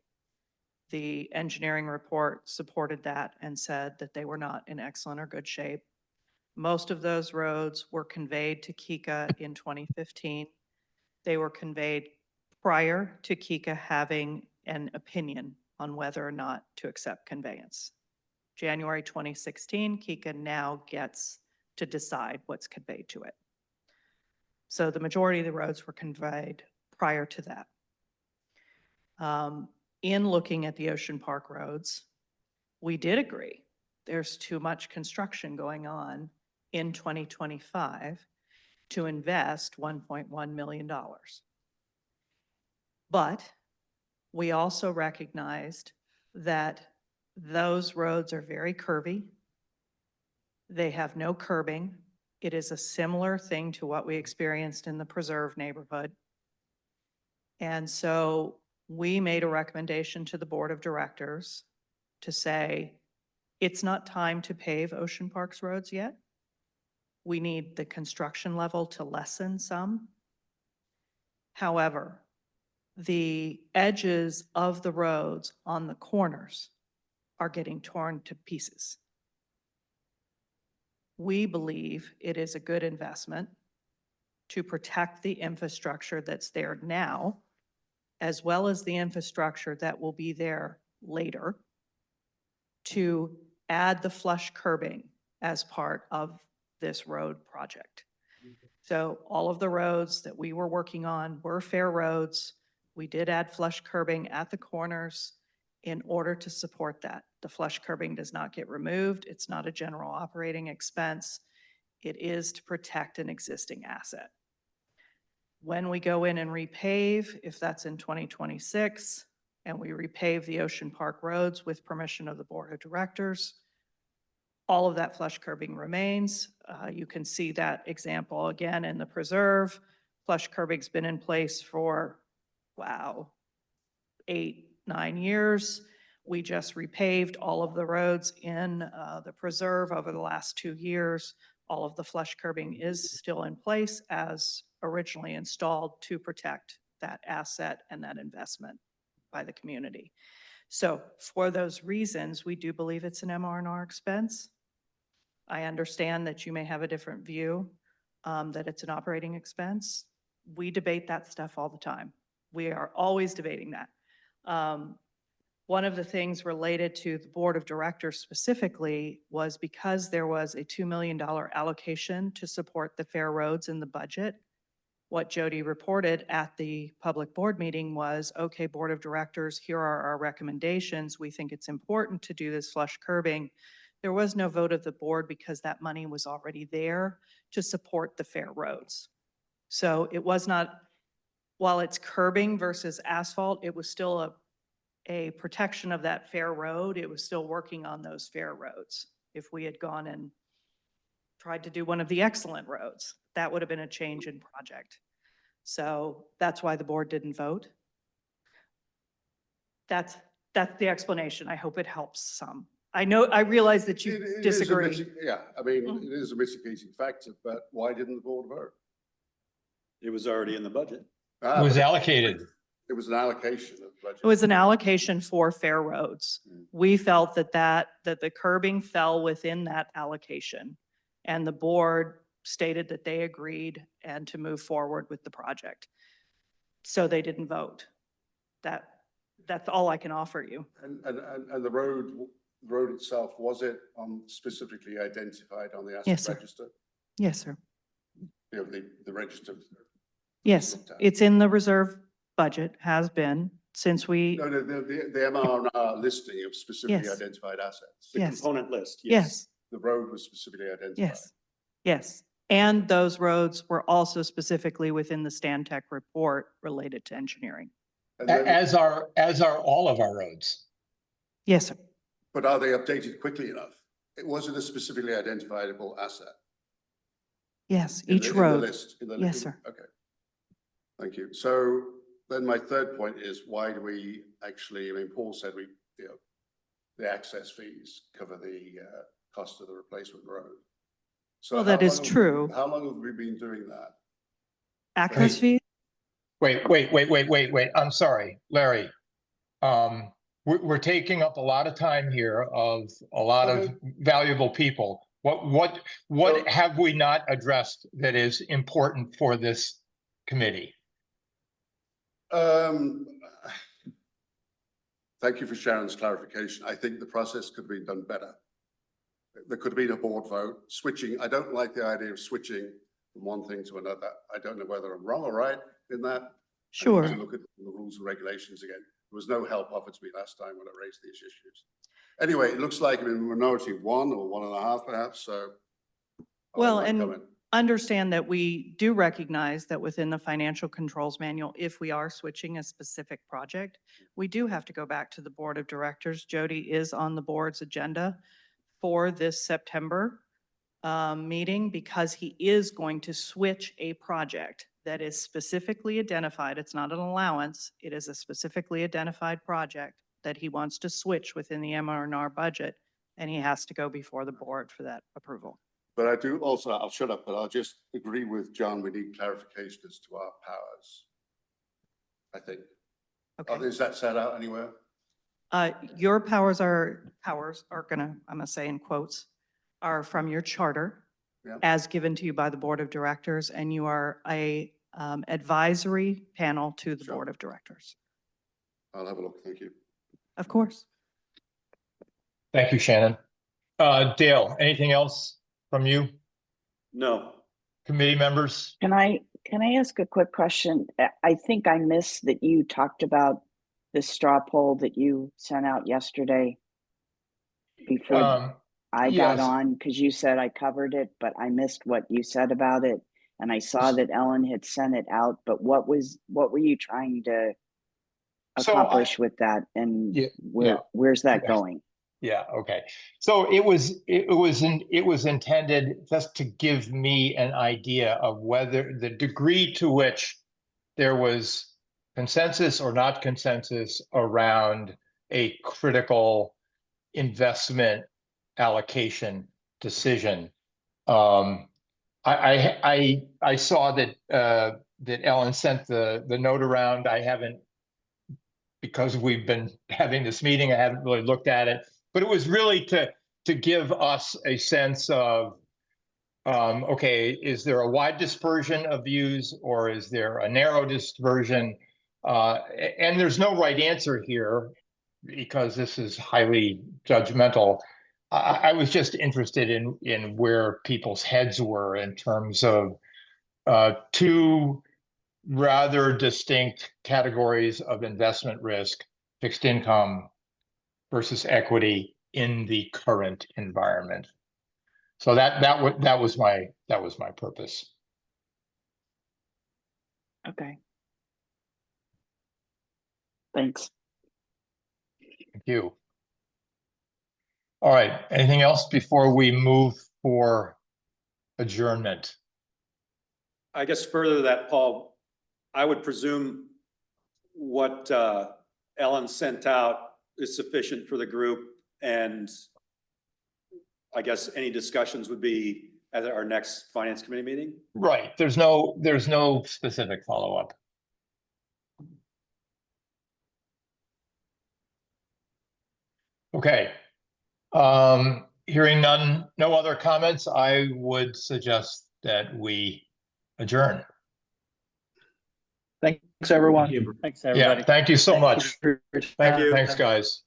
The engineering report supported that and said that they were not in excellent or good shape. Most of those roads were conveyed to KICA in 2015. They were conveyed prior to KICA having an opinion on whether or not to accept conveyance. January 2016, KICA now gets to decide what's conveyed to it. So the majority of the roads were conveyed prior to that. In looking at the Ocean Park roads, we did agree there's too much construction going on in 2025 to invest $1.1 million. But we also recognized that those roads are very curvy. They have no curbing. It is a similar thing to what we experienced in the Preserve neighborhood. And so we made a recommendation to the board of directors to say, it's not time to pave Ocean Park's roads yet. We need the construction level to lessen some. However, the edges of the roads on the corners are getting torn to pieces. We believe it is a good investment to protect the infrastructure that's there now, as well as the infrastructure that will be there later, to add the flush curbing as part of this road project. So all of the roads that we were working on were fair roads. We did add flush curbing at the corners in order to support that. The flush curbing does not get removed. It's not a general operating expense. It is to protect an existing asset. When we go in and repave, if that's in 2026, and we repave the Ocean Park roads with permission of the board of directors, all of that flush curbing remains. You can see that example again in the Preserve. Flush curbing's been in place for, wow, 8-9 years. We just repaved all of the roads in the Preserve over the last 2 years. All of the flush curbing is still in place as originally installed to protect that asset and that investment by the community. So for those reasons, we do believe it's an MR&R expense. I understand that you may have a different view, that it's an operating expense. We debate that stuff all the time. We are always debating that. One of the things related to the board of directors specifically was because there was a $2 million allocation to support the fair roads in the budget. What Jody reported at the public board meeting was, okay, board of directors, here are our recommendations. We think it's important to do this flush curbing. There was no vote of the board because that money was already there to support the fair roads. So it was not, while it's curbing versus asphalt, it was still a protection of that fair road. It was still working on those fair roads. If we had gone and tried to do one of the excellent roads, that would have been a change in project. So that's why the board didn't vote. That's the explanation. I hope it helps some. I realize that you It is a disagree. Yeah, I mean, Mhm. it is a mitigating factor, but why didn't the board vote? It was already in the budget. It was allocated. It was an allocation of budget. It was an allocation for fair roads. We felt that the curbing fell within that allocation. And the board stated that they agreed and to move forward with the project. So they didn't vote. That's all I can offer you. And the road itself, was it specifically identified on the Yes, asset sir. register? Yes, sir. You know, the register. Yes, looked at. it's in the reserve budget, has been since we, No, the MR&R listing of specifically Yes. identified assets. The Yes. component list, yes, The road was specifically identified. yes, yes. And those roads were also specifically within the Stantec report related to engineering. And then- As are all of our roads. Yes, sir. But are they updated quickly enough? It wasn't a specifically identifiable asset. Yes, in the- each in the road. list, in the Yes, list. sir. Okay. Thank you. So then my third point is, why do we actually, I mean, Paul said the access fees cover the cost of the replacement road. So Well, how that is long- true. How long have we been doing that? Access Wait. fees? Wait. I'm sorry, Larry. We're taking up a lot of time here of a lot of Okay. valuable people. What So- have we not addressed that is important for this committee? Thank you for Sharon's clarification. I think the process could have been done better. There could have been a board vote, switching. I don't like the idea of switching from one thing to another. I don't know whether I'm wrong or right in that. I need Sure. to look at the rules and regulations again. There was no help offered to me last time when I raised these issues. Anyway, it looks like I'm in a minority of 1 or 1.5 perhaps, so. I'll Well, let that and come in. understand that we do recognize that within the financial controls manual, if we are switching a specific project, we do have to go back to the board of directors. Jody is on the board's agenda for this September meeting because he is going to switch a project that is specifically identified. It's not an allowance. It is a specifically identified project that he wants to switch within the MRNR budget, and he has to go before the board for that approval. But I do also, I'll shut up, but I'll just agree with John. We need clarification as to our powers. I think. Okay. Is that set out anywhere? Your powers are gonna, I'm gonna say in quotes, are from your charter Yeah. as given to you by the board of directors, and you are a advisory panel to the Sure. board of directors. I'll have a look. Thank you. Of course. Thank you, Shannon. Dale, anything else from you, No. committee members? Can I ask a quick question? I think I missed that you talked about the straw poll that you sent out yesterday before I got yes. on, because you said I covered it, but I missed what you said about it. And I saw that Ellen had sent it out, but what were you trying to So accomplish with that? And Yeah, yeah. where's that Yeah. going? Yeah, okay. So it was intended just to give me an idea of whether the degree to which there was consensus or not consensus around a critical investment allocation decision. I saw that that Ellen sent the note around. I haven't, because we've been having this meeting, I haven't really looked at it. But it was really to give us a sense of, okay, is there a wide dispersion of views or is there a narrow dispersion? And there's no right answer here because this is highly judgmental. I was just interested in where people's heads were in terms of two rather distinct categories of investment risk, fixed income versus equity in the current environment. So that was my purpose. Okay. Thanks. Thank you. All right, anything else before we move for adjournment? I guess further to that, Paul, I would presume what Ellen sent out is sufficient for the group, and I guess any discussions would be at our next finance committee meeting. Right, there's no specific follow-up. Okay. Hearing no other comments, I would suggest that we adjourn. Thanks, everyone. Thank you. Thanks, Yeah, everybody. thank you so much. for your Thank you. Thanks, guys.